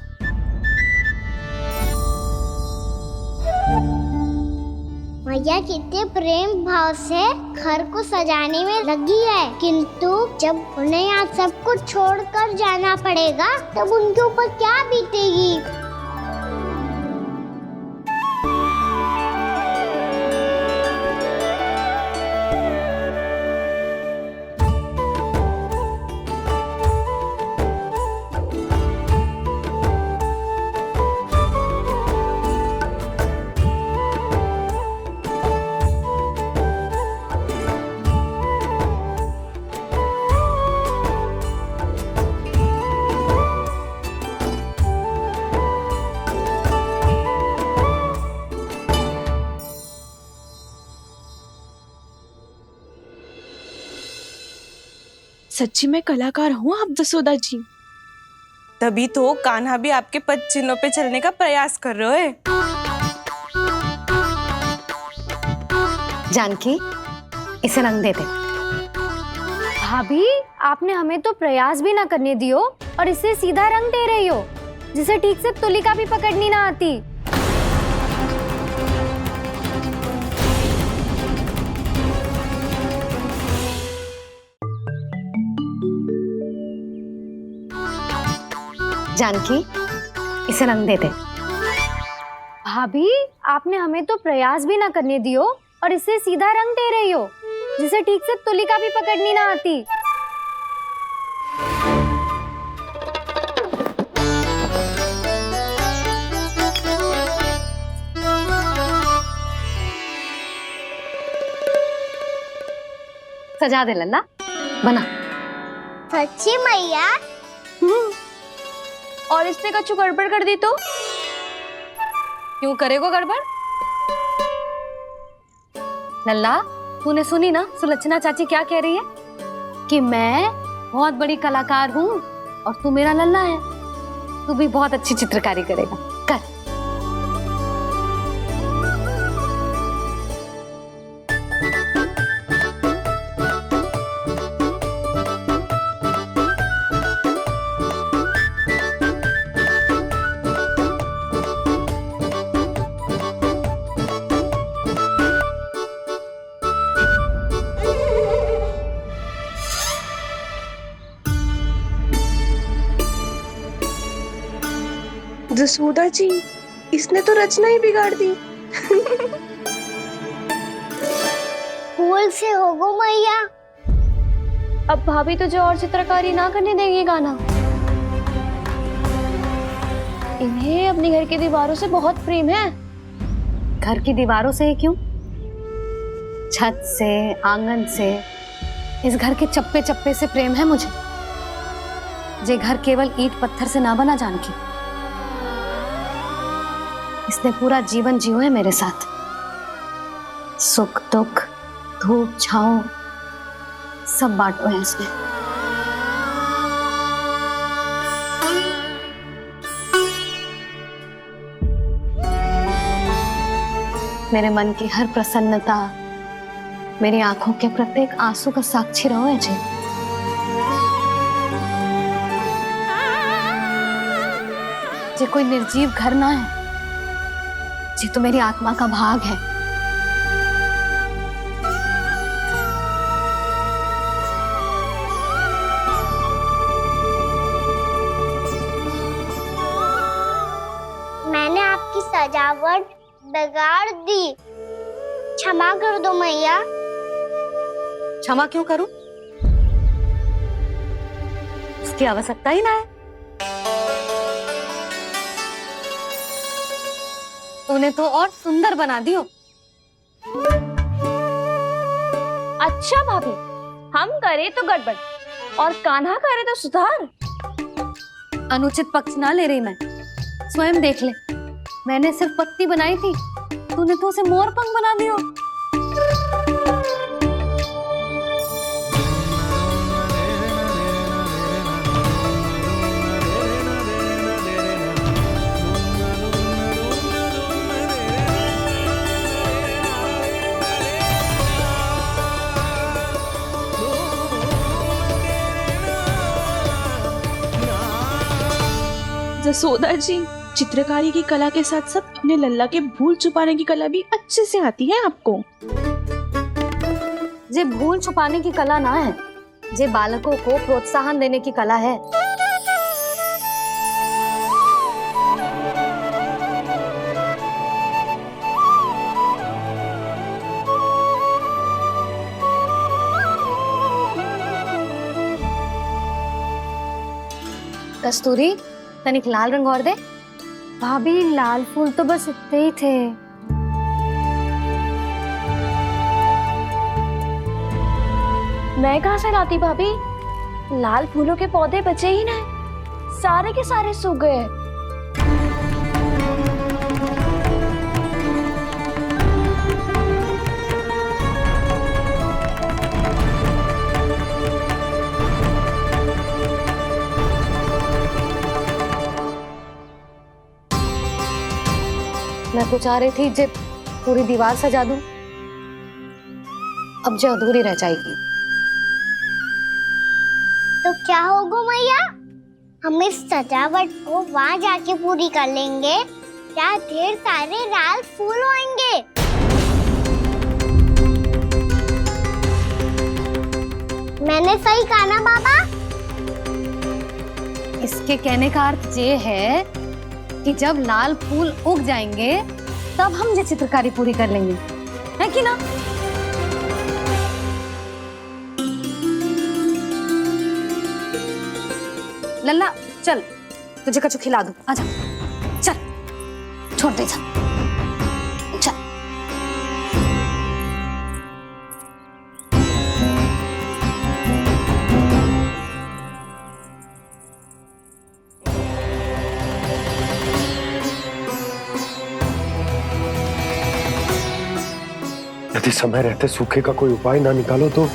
मैया कितने प्रेम भाव से घर को सजाने में लगी है, किंतु जब उन्हें यहाँ सब कुछ छोड़कर जाना पड़ेगा तब उनके ऊपर क्या बीतेगी। सच्ची में कलाकार हूँ आप जसोदा जी। तभी तो कान्हा भी आपके पद चिन्हों पे चलने का प्रयास कर रहे है। जानकी, इसे रंग दे दे। भाभी, आपने हमें तो प्रयास भी ना करने दियो और इसे सीधा रंग दे रही हो, जिसे ठीक से तुलिका भी पकड़नी ना आती। जानकी, इसे रंग दे दे। भाभी, आपने हमें तो प्रयास भी ना करने दियो और इसे सीधा रंग दे रही हो, जिसे ठीक से तुलिका भी पकड़नी ना आती। सजा दे लल्ला, बना। सच्ची मैया? और इसने कछु गड़बड़ कर दी तो? क्यों करेगो गड़बड़? लल्ला, तूने सुनी ना सुलक्षणा चाची क्या कह रही है? कि मैं बहुत बड़ी कलाकार हूँ और तू मेरा लल्ला है। तू भी बहुत अच्छी चित्रकारी करेगा, कर। जसोदा जी, इसने तो रचना ही बिगाड़ दी। फूल से होगो मैया। अब भाभी तुझे और चित्रकारी ना करने देंगी गाना। इन्हें अपने घर की दीवारों से बहुत प्रेम है। घर की दीवारों से ही क्यों? छत से, आंगन से, इस घर के चप्पे चप्पे से प्रेम है मुझे। ये घर केवल ईंट पत्थर से ना बना जानकी। इसने पूरा जीवन जियो है मेरे साथ। सुख दुख, धूप छांव सब बांटो है इसने। मेरे मन की हर प्रसन्नता, मेरी आंखों के प्रत्येक आंसू का साक्षी रहो है जी। ये कोई निर्जीव घर ना है, ये तो मेरी आत्मा का भाग है। मैंने आपकी सजावट बिगाड़ दी, क्षमा कर दो मैया। क्षमा क्यों करूं? उसकी आवश्यकता ही ना है। तूने तो और सुंदर बना दियो। अच्छा भाभी, हम करे तो गड़बड़ और कान्हा करे तो सुधार। अनुचित पक्ष ना ले रही मैं, स्वयं देख ले। मैंने सिर्फ पत्ती बनाई थी, तूने तो उसे मोर पंख बना दियो। जसोदा जी, चित्रकारी की कला के साथ साथ अपने लल्ला के भूल छुपाने की कला भी अच्छे से आती है आपको। ये भूल छुपाने की कला ना है, ये बालकों को प्रोत्साहन देने की कला है। कस्तूरी, तनिक लाल रंग और दे। भाभी, लाल फूल तो बस इतने ही थे। मैं कहाँ से लाती भाभी? लाल फूलों के पौधे बचे ही ना, सारे के सारे सूख गए। मैं तो चाह रही थी जे पूरी दीवार सजा दूं, अब जो अधूरी रह जाएगी। तो क्या होगा मैया, हम इस सजावट को वहाँ जाके पूरी कर लेंगे, क्या ढेर सारे लाल फूल होंगे। मैंने सही कहा ना बाबा? इसके कहने का अर्थ ये है कि जब लाल फूल उग जाएंगे तब हम ये चित्रकारी पूरी कर लेंगे, है कि ना? लल्ला चल, तुझे कछु खिला दूं, आजा, चल, छोड़ दे, चल, चल। यदि समय रहते सूखे का कोई उपाय ना निकालो तो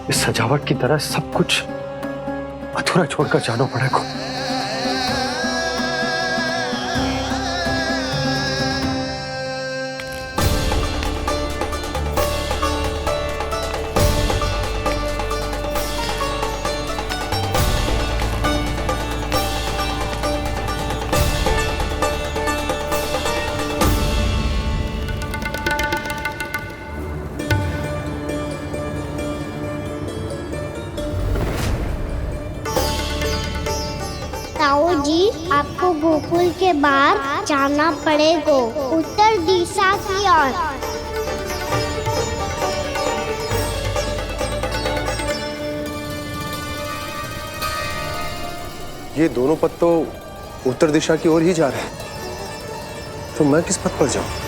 इस सजावट की तरह सब कुछ अधूरा छोड़कर जाना पड़ेगा। ताऊ जी, आपको गोकुल के बाहर जाना पड़ेगा, उत्तर दिशा की ओर। ये दोनों पथ तो उत्तर दिशा की ओर ही जा रहे हैं, तो मैं किस पथ पर जाऊं?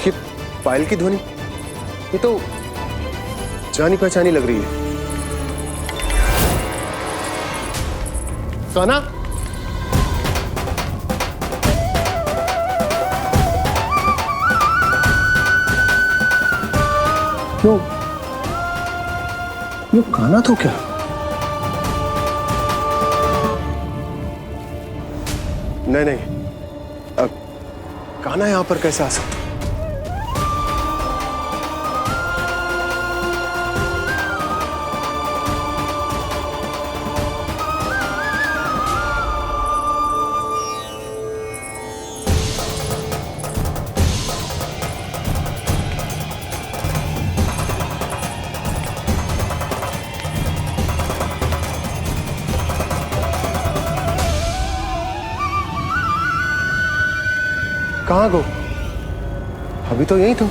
ये पायल की ध्वनि, ये तो जानी पहचानी लग रही है। कान्हा, यो कान्हा तो क्या? नहीं, कान्हा यहां पर कैसे आ सकता? कहाँ गो? अभी तो यही तो।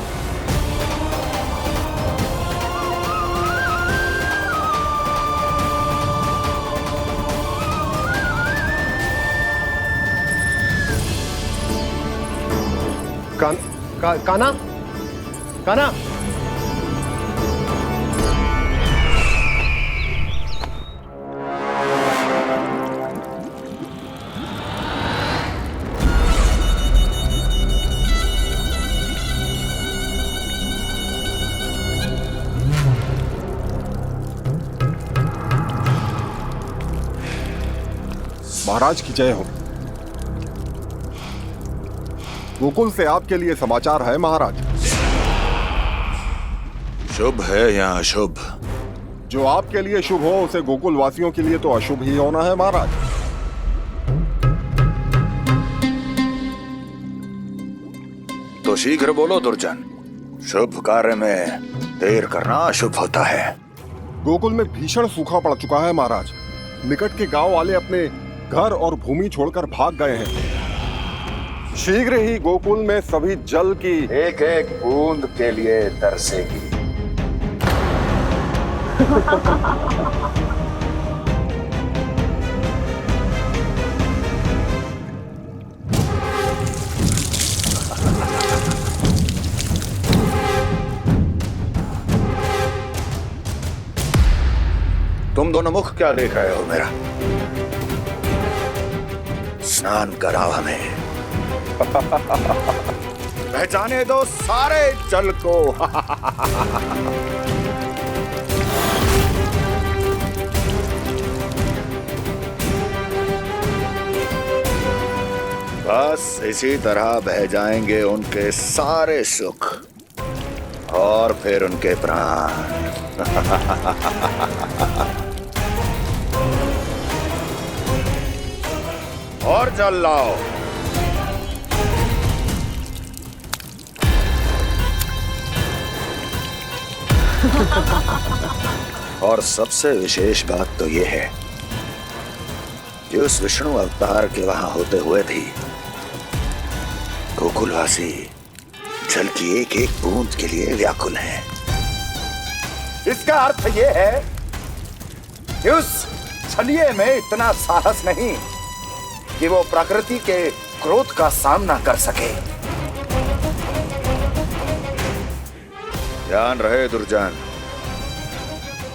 कान्हा, कान्हा, महाराज की जय हो। गोकुल से आपके लिए समाचार है महाराज। शुभ है या अशुभ? जो आपके लिए शुभ हो उसे गोकुल वासियों के लिए तो अशुभ ही होना है महाराज। तो शीघ्र बोलो दुर्जन, शुभ कार्य में देर करना अशुभ होता है। गोकुल में भीषण सूखा पड़ चुका है महाराज। निकट के गांव वाले अपने घर और भूमि छोड़कर भाग गए हैं। शीघ्र ही गोकुल में सभी जल की एक एक बूंद के लिए तरसेगी। तुम दोनों मुख क्या देख रहे हो मेरा? स्नान कराओ हमें। बह जाने दो सारे जल को। बस इसी तरह बह जाएंगे उनके सारे सुख और फिर उनके प्राण। और जल लाओ। और सबसे विशेष बात तो यह है कि उस विष्णु अवतार के वहां होते हुए भी गोकुलवासी जल की एक एक बूंद के लिए व्याकुल हैं। इसका अर्थ यह है कि उस छलिए में इतना साहस नहीं कि वो प्रकृति के क्रोध का सामना कर सके। ध्यान रहे दुर्जन,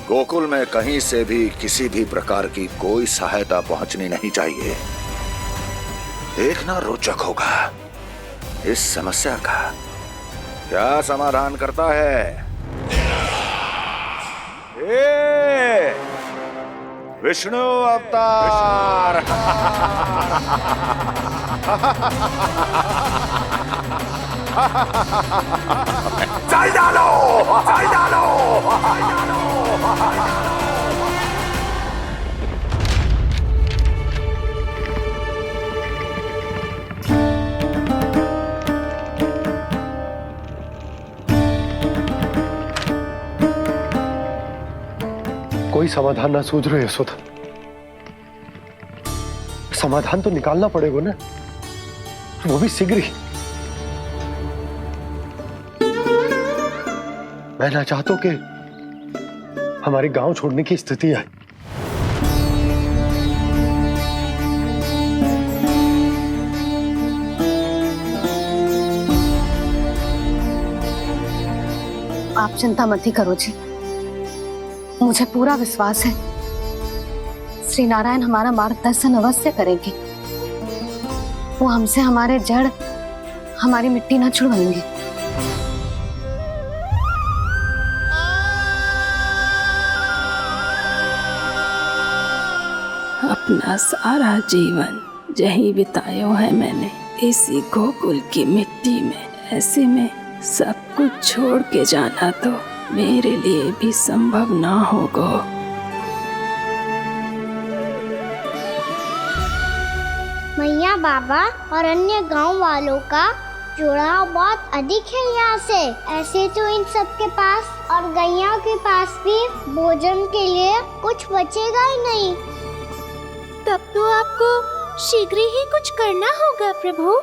गोकुल में कहीं से भी किसी भी प्रकार की कोई सहायता पहुंचनी नहीं चाहिए। देखना रोचक होगा इस समस्या का क्या समाधान करता है। ए, विष्णु अवतार। चल डालो, चल डालो। कोई समाधान ना सूझ रहे यशोदा। समाधान तो निकालना पड़ेगा ना, वो भी शीघ्र ही। मैं ना चाहता हूं कि हमारे गांव छोड़ने की स्थिति आए। आप चिंता मत ही करो जी, मुझे पूरा विश्वास है श्री नारायण हमारा मार्गदर्शन अवश्य करेंगे। वो हमसे हमारे जड़, हमारी मिट्टी न छुड़वाएंगे। अपना सारा जीवन यही बिताया है मैंने, इसी गोकुल की मिट्टी में। ऐसे में सब कुछ छोड़ के जाना तो मेरे लिए भी संभव ना होगा। मैया बाबा और अन्य गांव वालों का जुड़ाव बहुत अधिक है यहाँ से। ऐसे तो इन सब के पास और गैया के पास भी भोजन के लिए कुछ बचेगा ही नहीं। तब तो आपको शीघ्र ही कुछ करना होगा प्रभु।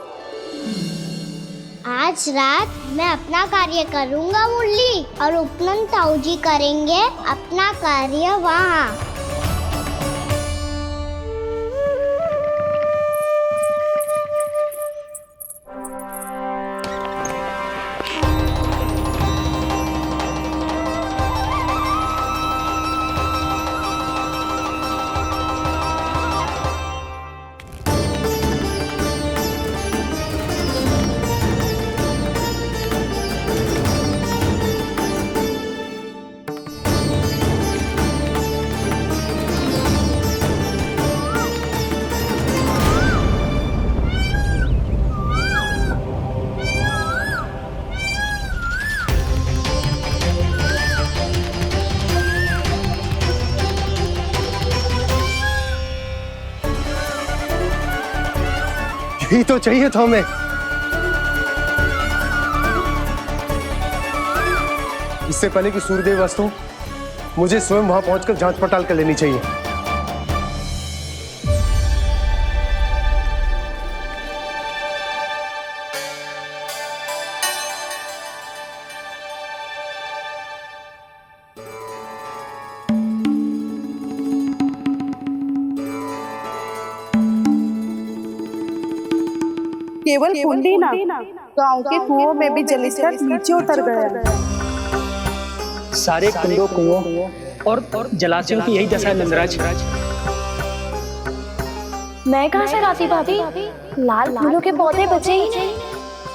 आज रात मैं अपना कार्य करूँगा मुरली, और उपनंद ताऊ जी करेंगे अपना कार्य वहाँ। यही तो चाहिए था हमें। इससे पहले कि सूर्यदेव अस्त हो, मुझे स्वयं वहां पहुंचकर जांच पड़ताल कर लेनी चाहिए। केवल कुंडी ना, गांव के कुओं में भी जलस्तर नीचे उतर गया। सारे कुंडों, कुओं और जलाशयों की यही दशा है नंदराज। मैं कहाँ से लाती भाभी? लाल फूलों के पौधे बचे ही नहीं।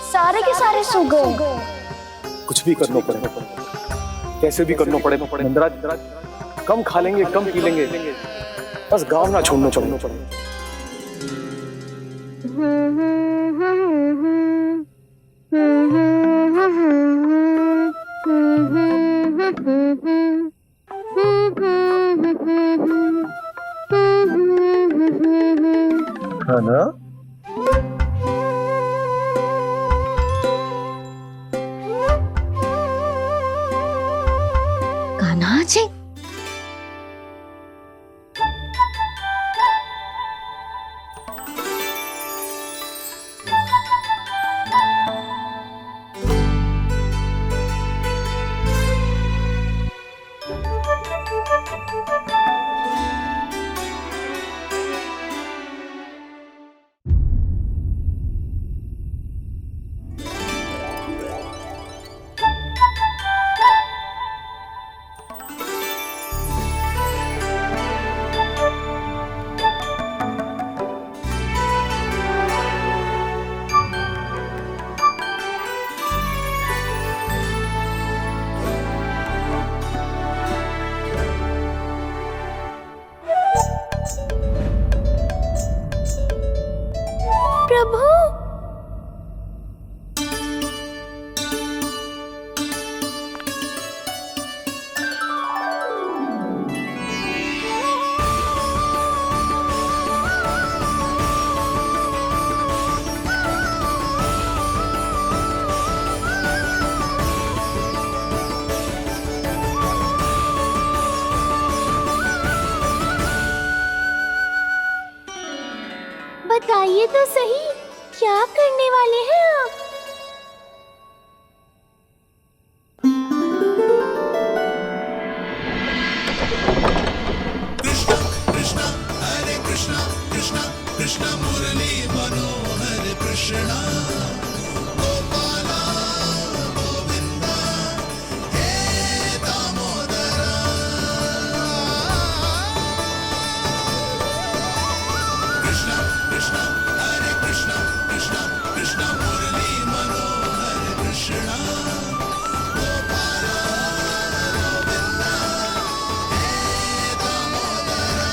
सारे के सारे सो गए। कुछ भी करना पड़ेगा, कैसे भी करना पड़ेगा। नंदराज, कम खा लेंगे, कम पी लेंगे, बस गाँव ना छोड़ना पड़ेगा। है ना? कान्हा जी, प्रभु, बताइए तो सही, क्या करने वाले हैं आप? कृष्ण मुरली मनोहर कृष्ण गोपाला गोविंदा हे दामोदरा। कृष्ण कृष्ण हरे कृष्ण कृष्ण कृष्ण मुरली मनोहर कृष्ण गोपाला गोविंदा हे दामोदरा।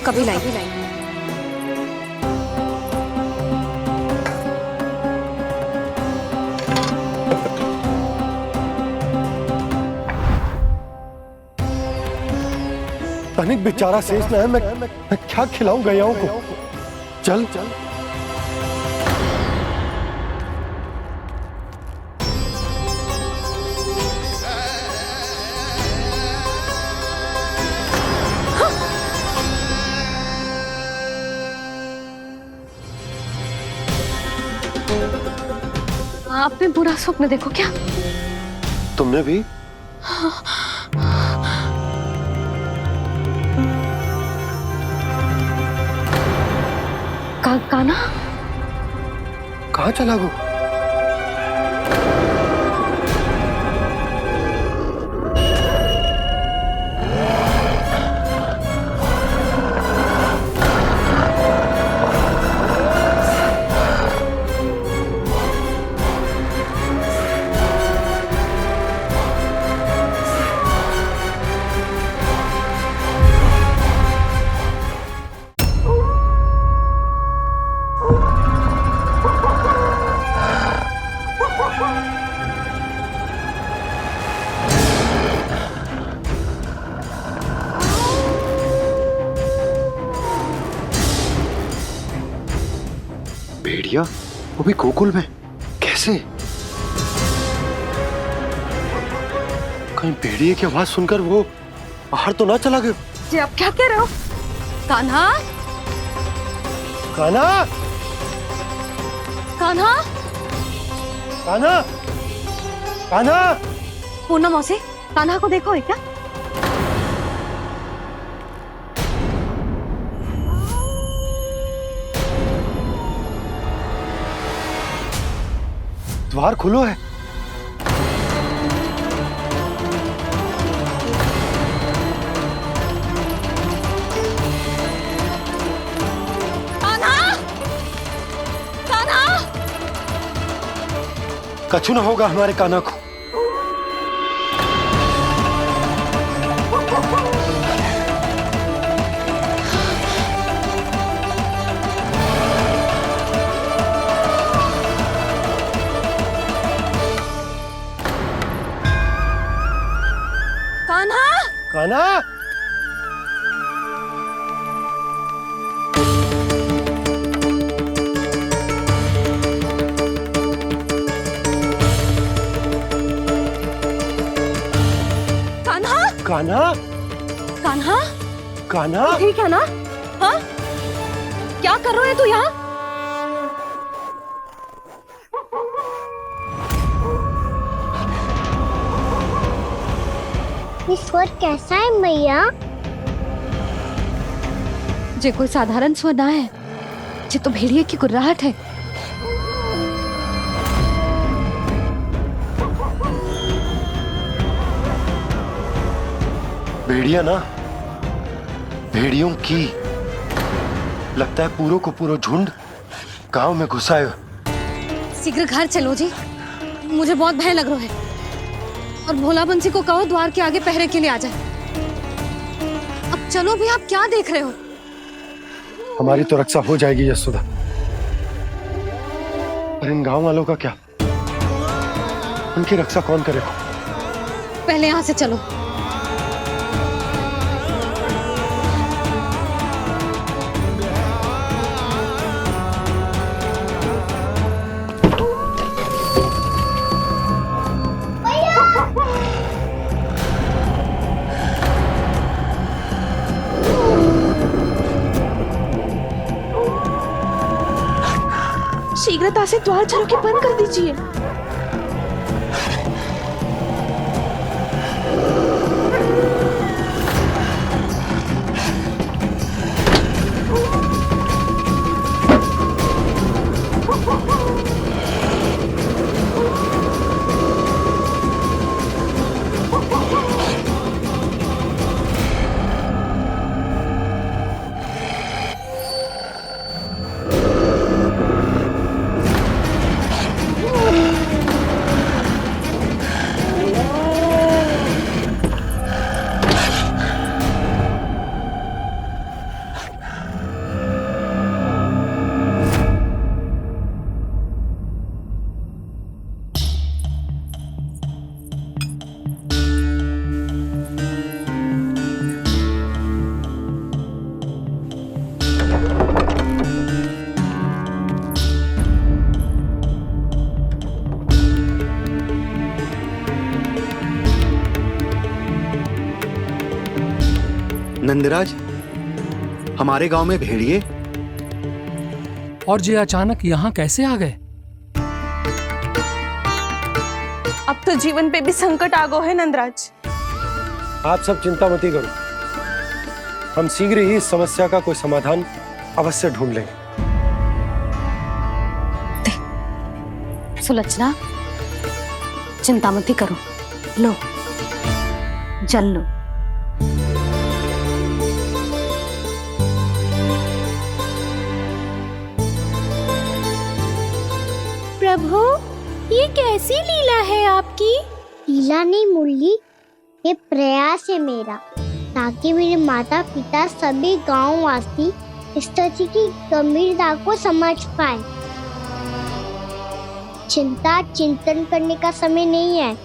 कभी लाई। तनिक बेचारा शेष न है, मैं क्या खिलाऊं गयाओं को। चल चल आपने बुरा स्वप्न देखो क्या? तुमने भी? कान्हा कहाँ चला गो? भेड़िया वो भी गोकुल में कैसे? कहीं भेड़िए की आवाज सुनकर वो बाहर तो ना चला गया? जी आप क्या कह रहे हो? कान्हा कान्हा कान्हा कान्हा कान्हा पूनम मौसी, कान्हा को देखो है क्या? द्वार खुलो है। कान्हा कान्हा कछु ना होगा हमारे कान्हा को। कान्हा कान्हा कान्हा कान्हा कान्हा ठीक है ना? हाँ क्या कर रहे हो तू यहाँ? ये स्वर कैसा है मैया? जे कोई साधारण स्वर ना है, जे तो भेड़िए की गुर्राहट है। भेड़िया ना, भेड़ियों की लगता है पूरो को पूरो झुंड गांव में घुसा है। शीघ्र घर चलो जी, मुझे बहुत भय लग रहा है। और भोला बंसी को कहो द्वार के आगे पहरे के लिए आ जाए। अब चलो भी, आप क्या देख रहे हो? हमारी तो रक्षा हो जाएगी यशोदा, पर इन गांव वालों का क्या? उनकी रक्षा कौन करेगा? पहले यहाँ से चलो। शीघ्रता से द्वार झरोके के बंद कर दीजिए। नंदराज, हमारे गांव में भेड़िए? और ये अचानक यहाँ कैसे आ गए? अब तो जीवन पे भी संकट आ गो है नंदराज। आप सब चिंता मत करो, हम शीघ्र ही इस समस्या का कोई समाधान अवश्य ढूंढ लेंगे। सुलक्षणा, चिंता मत करो, लो जल लो। प्रभु, ये कैसी लीला है आपकी? लीला नहीं मुरली, ये प्रयास है मेरा, ताकि मेरे माता पिता सभी गांव वासी इस स्थिति की गंभीरता को समझ पाए। चिंता चिंतन करने का समय नहीं है,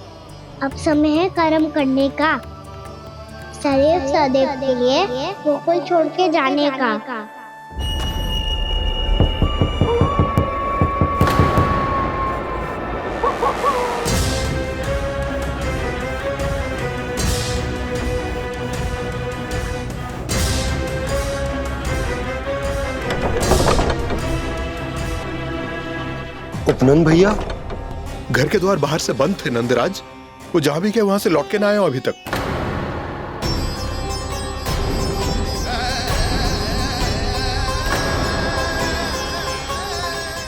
अब समय है कर्म करने का, सदैव सदैव के लिए गोकुल छोड़ के जाने का। उपनंद भैया, घर के द्वार बाहर से बंद थे नंदराज, वो जहां भी गए वहां से लौट के ना आए हो अभी तक।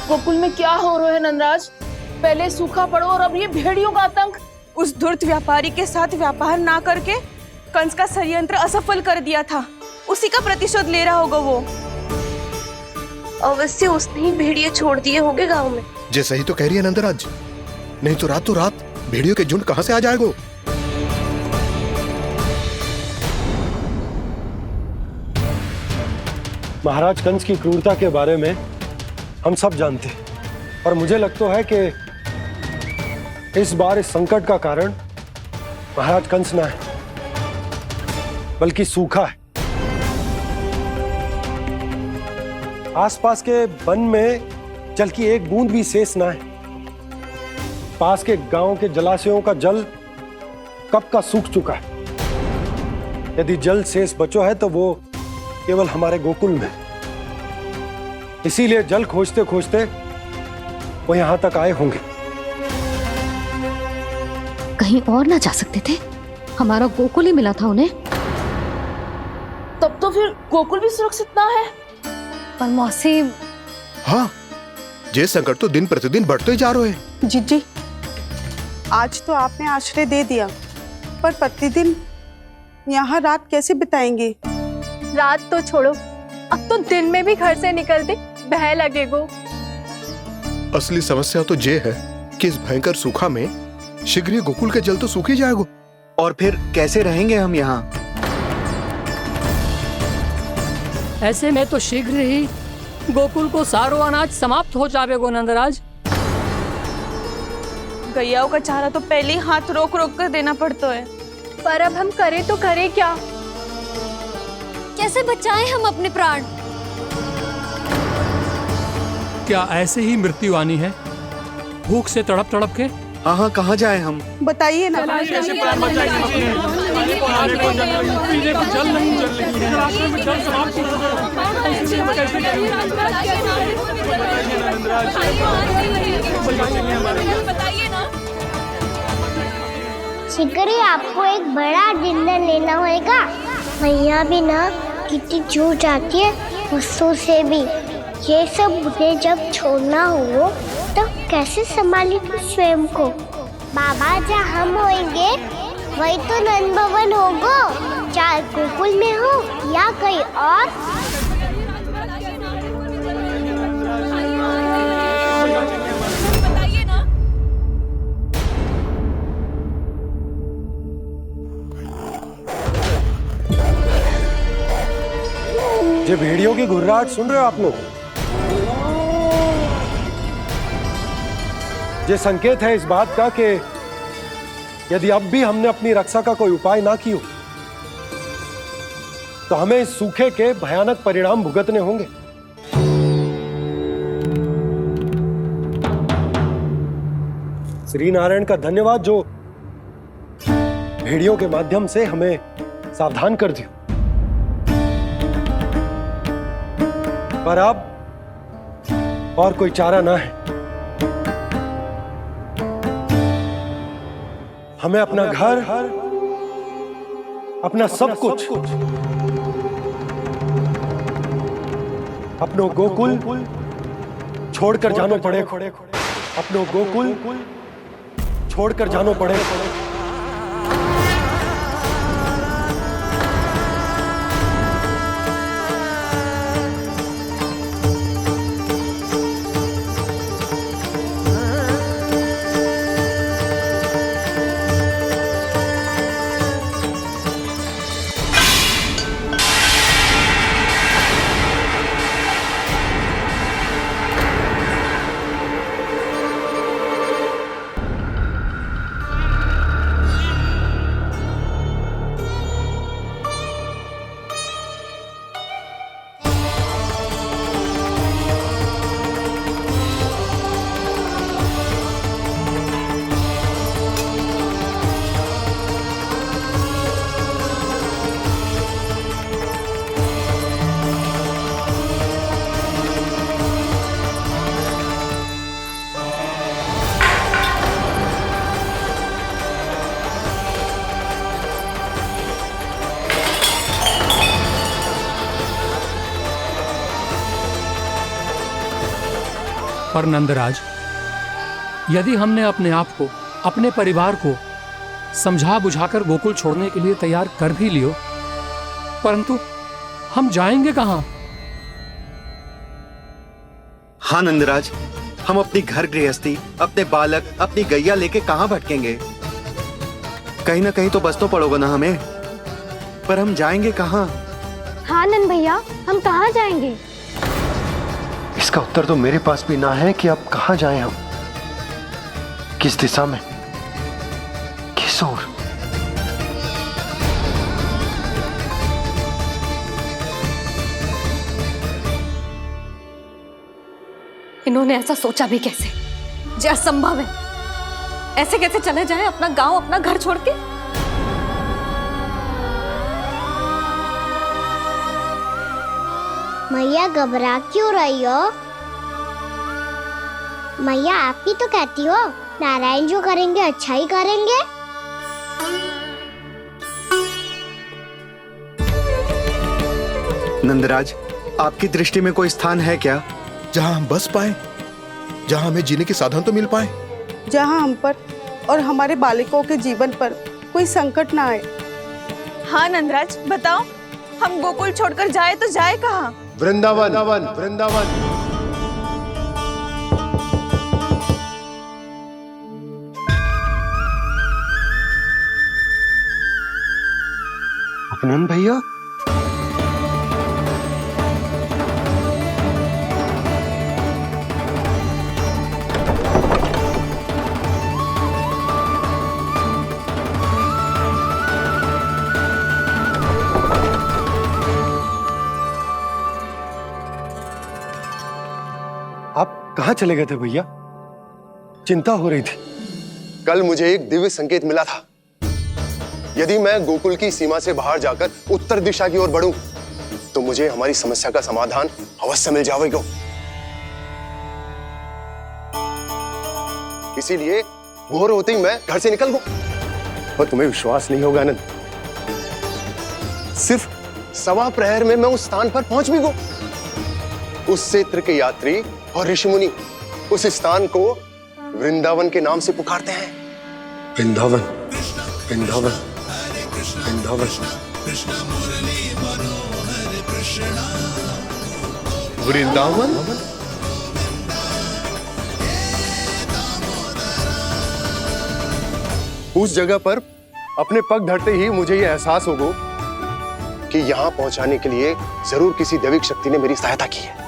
गोकुल में क्या हो रहा है नंदराज? पहले सूखा पड़ो और अब ये भेड़ियों का आतंक। उस धूर्त व्यापारी के साथ व्यापार ना करके कंस का षड्यंत्र असफल कर दिया था, उसी का प्रतिशोध ले रहा होगा वो। अवश्य उसने ही भेड़िए छोड़ दिए होंगे गांव में। जैसा ही तो कह रही है नंदराज, नहीं तो रात भेड़ियों के झुंड कहां से आ जाएगा? महाराज कंस की क्रूरता के बारे में हम सब जानते हैं, और मुझे लगता है कि इस बार इस संकट का कारण महाराज कंस ना है, बल्कि सूखा है। आसपास के वन में जल की एक बूंद भी शेष ना है। पास के गांव के जलाशयों का जल कब का सूख चुका है। यदि जल शेष बचो है तो वो केवल हमारे गोकुल में। इसीलिए जल खोजते खोजते वो यहां तक आए होंगे। कहीं और ना जा सकते थे? हमारा गोकुल ही मिला था उन्हें। तब तो फिर गोकुल भी सुरक्षित ना है। पर मौसी, हाँ, ये संकट तो दिन प्रतिदिन बढ़ते ही जा रहे हैं। जीजी, आज तो आपने आश्रय दे दिया, पर प्रतिदिन यहाँ रात कैसे बिताएंगे? रात तो छोड़ो, अब तो दिन में भी घर से निकलते भय लगेगो। असली समस्या तो ये है कि इस भयंकर सूखा में शीघ्र ही गोकुल के जल तो सूख ही जाएगा। और फिर कैसे रहेंगे हम यहाँ? ऐसे में तो शीघ्र ही गोकुल को सारो अनाज समाप्त हो जाएगा नंदराज। गैयाओं का चारा तो पहले ही हाथ रोक रोक कर देना पड़ता है। पर अब हम करें तो करें क्या? कैसे बचाएं हम अपने प्राण? क्या ऐसे ही मृत्यु आनी है, भूख से तड़प तड़प के? हाँ, कहाँ जाए हम? बताइए ना। कैसे प्राण बचाएंगे अपने? खाने को जल नहीं, पीने को जल नहीं, रास्ते में जल समाप्त हो शीघ्र ही आपको एक बड़ा डिनर लेना होगा। मैया भी ना कितनी जूझ आती है वस्तु से भी। ये सब मुझे जब छोड़ना हो तो कैसे संभाली तू स्वयं को? बाबा जहाँ हम होंगे वही तो नंद भवन होगा, चाहे गोकुल में हो या कहीं और। ये भेड़ियों की घुर्राहट सुन रहे हो आप लोग? ये संकेत है इस बात का कि यदि अब भी हमने अपनी रक्षा का कोई उपाय ना किया तो हमें इस सूखे के भयानक परिणाम भुगतने होंगे। श्री नारायण का धन्यवाद जो भेड़ियों के माध्यम से हमें सावधान कर दिया। पर अब और कोई चारा ना है। हमें अपना घर, अपना सब कुछ, अपनो गोकुल छोड़कर जानो पड़े। अपनो गोकुल छोड़कर जानो पड़े। पर नंदराज, यदि हमने अपने आप को, अपने परिवार को समझा बुझाकर गोकुल छोड़ने के लिए तैयार कर भी लियो, परंतु हम जाएंगे कहां? हाँ नंदराज, हम अपनी घर गृहस्थी, अपने बालक, अपनी गैया लेके कहां भटकेंगे? कहीं ना कहीं तो बस तो पड़ोगे ना हमें, पर हम जाएंगे कहां? हाँ नंद भैया, हम कहाँ जाएंगे? इसका उत्तर तो मेरे पास भी ना है कि अब कहां जाएं हम, किस दिशा में, किस ओर। इन्होंने ऐसा सोचा भी कैसे? जो असंभव है। ऐसे कैसे चले जाएं अपना गांव, अपना घर छोड़ के? मैया घबरा क्यों रही हो? मैया आप ही तो कहती हो नारायण जो करेंगे अच्छा ही करेंगे। नंदराज, आपकी दृष्टि में कोई स्थान है क्या जहां हम बस पाए, जहां हमें जीने के साधन तो मिल पाए, जहां हम पर और हमारे बालकों के जीवन पर कोई संकट ना आए। हाँ नंदराज, बताओ, हम गोकुल छोड़कर जाए तो जाए कहाँ? वृंदावन, वृंदावन। अपनन भैया, आप कहाँ चले गए थे भैया? चिंता हो रही थी। कल मुझे एक दिव्य संकेत मिला था। यदि मैं गोकुल की सीमा से बाहर जाकर उत्तर दिशा की ओर बढ़ूं, तो मुझे हमारी समस्या का समाधान अवश्य मिल जाएगा। इसीलिए भोर होते ही मैं घर से निकल गया। और तुम्हें विश्वास नहीं होगा आनंद, सिर्फ सवा प्रहर में मैं उस स्थान पर पहुंच भी गया। उस क्षेत्र के यात्री और ऋषिमुनि उस स्थान को वृंदावन के नाम से पुकारते हैं। वृंदावन, वृंदावन, वृंदावन। वृंदावन? उस जगह पर अपने पग धरते ही मुझे यह एहसास होगा कि यहां पहुंचाने के लिए जरूर किसी दैविक शक्ति ने मेरी सहायता की है।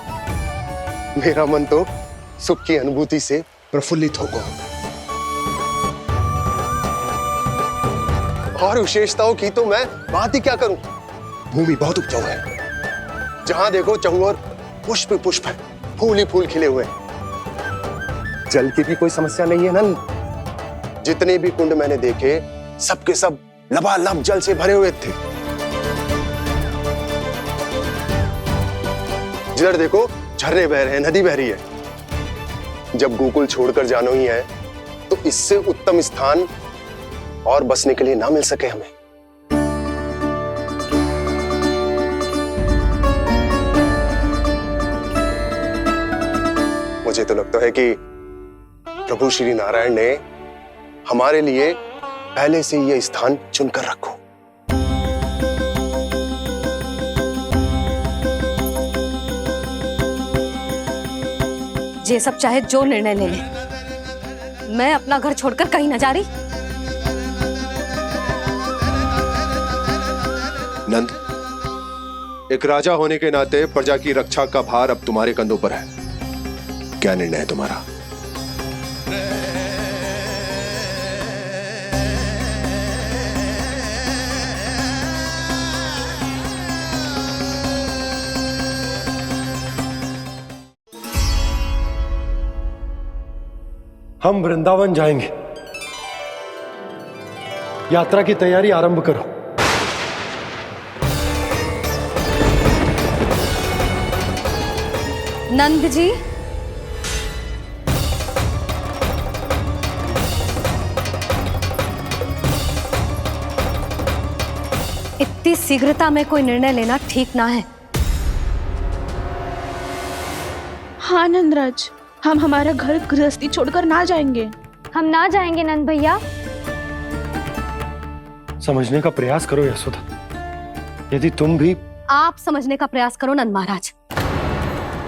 मेरा मन तो सुख की अनुभूति से प्रफुल्लित हो गया। और विशेषताओं की तो मैं बात ही क्या करूं। भूमि बहुत उपजाऊ है, जहां देखो चहुओर पुष्प पुष्प है, फूल ही फूल खिले हुए हैं। जल की भी कोई समस्या नहीं है नंद। जितने भी कुंड मैंने देखे, सबके सब लबालब जल से भरे हुए थे। जिधर देखो झरने बह रहे हैं, नदी बह रही है। जब गोकुल छोड़कर जाना ही है तो इससे उत्तम स्थान और बसने के लिए ना मिल सके हमें। मुझे तो लगता है कि प्रभु श्री नारायण ने हमारे लिए पहले से यह स्थान चुनकर रखो। ये सब चाहे जो निर्णय ले ले, मैं अपना घर छोड़कर कहीं न जा रही। नंद, एक राजा होने के नाते प्रजा की रक्षा का भार अब तुम्हारे कंधों पर है। क्या निर्णय है तुम्हारा? हम वृंदावन जाएंगे। यात्रा की तैयारी आरंभ करो। नंद जी, इतनी शीघ्रता में कोई निर्णय लेना ठीक ना है। हाँ नंदराज, हम हमारा घर गृहस्थी छोड़कर ना जाएंगे। हम ना जाएंगे नंद भैया। समझने का प्रयास करो यशोदा। यदि तुम भी आप समझने का प्रयास करो नंद महाराज।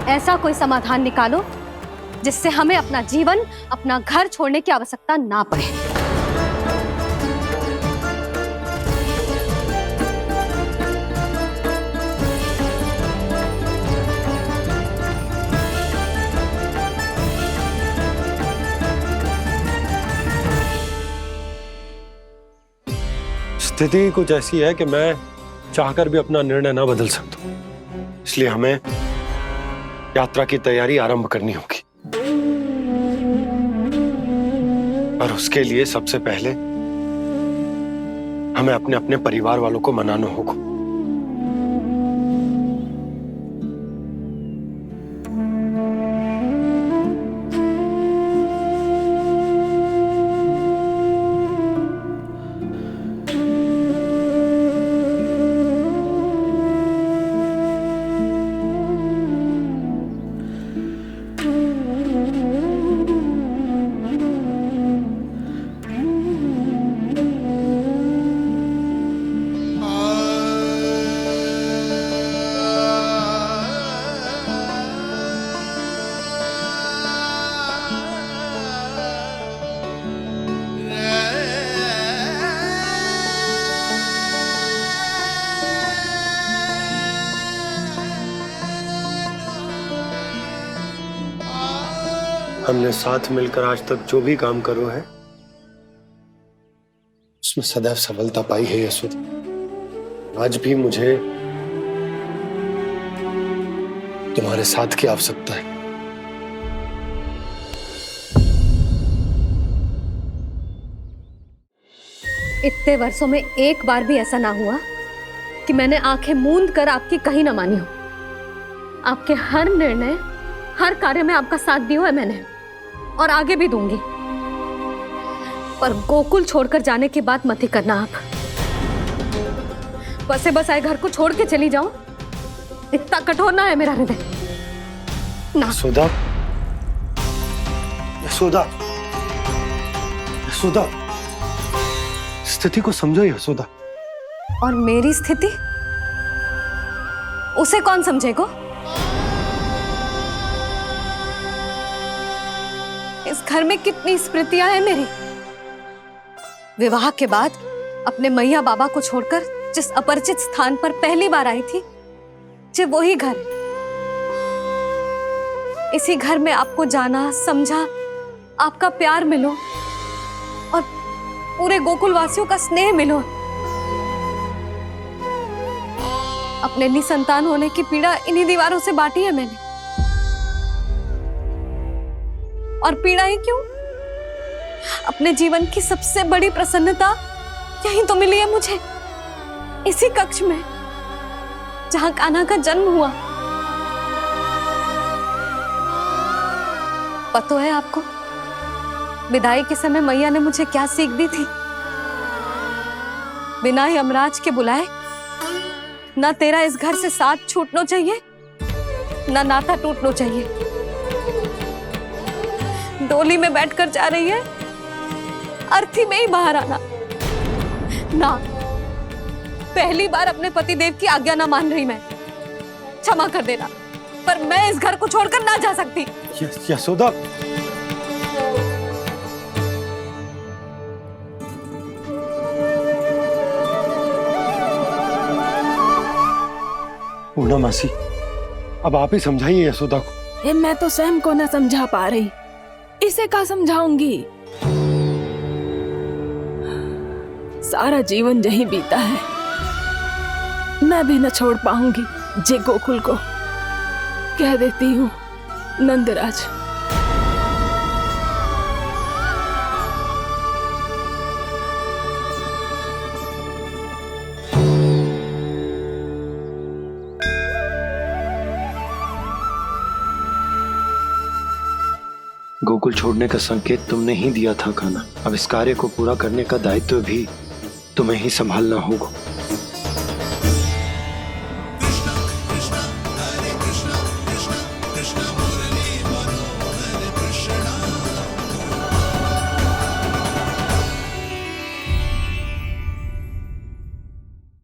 ऐसा कोई समाधान निकालो जिससे हमें अपना जीवन, अपना घर छोड़ने की आवश्यकता ना पड़े। स्थिति कुछ ऐसी है कि मैं चाहकर भी अपना निर्णय ना बदल सकता, इसलिए हमें यात्रा की तैयारी आरंभ करनी होगी। और उसके लिए सबसे पहले हमें अपने अपने परिवार वालों को मनाना होगा। हमने साथ मिलकर आज तक जो भी काम करो है उसमें सदैव सफलता पाई है यशोदा। आज भी मुझे तुम्हारे साथ की आवश्यकता है। इतने वर्षों में एक बार भी ऐसा ना हुआ कि मैंने आंखें मूंद कर आपकी कहीं ना मानी हो। आपके हर निर्णय, हर कार्य में आपका साथ दिया है मैंने, और आगे भी दूंगी। पर गोकुल छोड़कर जाने की बात मत ही करना आप। बसे बस आए घर को छोड़ के चली जाऊं, इतना कठोर ना है मेरा हृदय ना। यशोदा, यशोदा, यशोदा, स्थिति को समझो यशोदा। और मेरी स्थिति उसे कौन समझेगा? इस घर में कितनी स्मृतियां हैं मेरी। विवाह के बाद अपने मैया बाबा को छोड़कर जिस अपरिचित स्थान पर पहली बार आई थी, जो वही घर। इसी घर में आपको जाना, समझा, आपका प्यार मिलो और पूरे गोकुल वासियों का स्नेह मिलो। अपने निसंतान होने की पीड़ा इन्हीं दीवारों से बांटी है मैंने। और पीड़ा ही क्यों? अपने जीवन की सबसे बड़ी प्रसन्नता यही तो मिली है मुझे, इसी कक्ष में जहां कान्हा का जन्म हुआ। पता है आपको विदाई के समय मैया ने मुझे क्या सीख दी थी? बिना यमराज के बुलाए ना तेरा इस घर से साथ छूटना चाहिए, ना नाता टूटना चाहिए। डोली में बैठकर जा रही है, अर्थी में ही बाहर आना ना। पहली बार अपने पति देव की आज्ञा ना मान रही मैं, क्षमा कर देना, पर मैं इस घर को छोड़कर ना जा सकती। यशोदा, पूर्णा मासी, अब आप ही समझाइए यशोदा को। ये मैं तो स्वयं को न समझा पा रही, इसे क्या समझाऊंगी? सारा जीवन यही बीता है, मैं भी न छोड़ पाऊंगी जे गोकुल को। कह देती हूँ नंदराज। गोकुल छोड़ने का संकेत तुमने ही दिया था कान्हा। अब इस कार्य को पूरा करने का दायित्व भी तुम्हें ही संभालना होगा।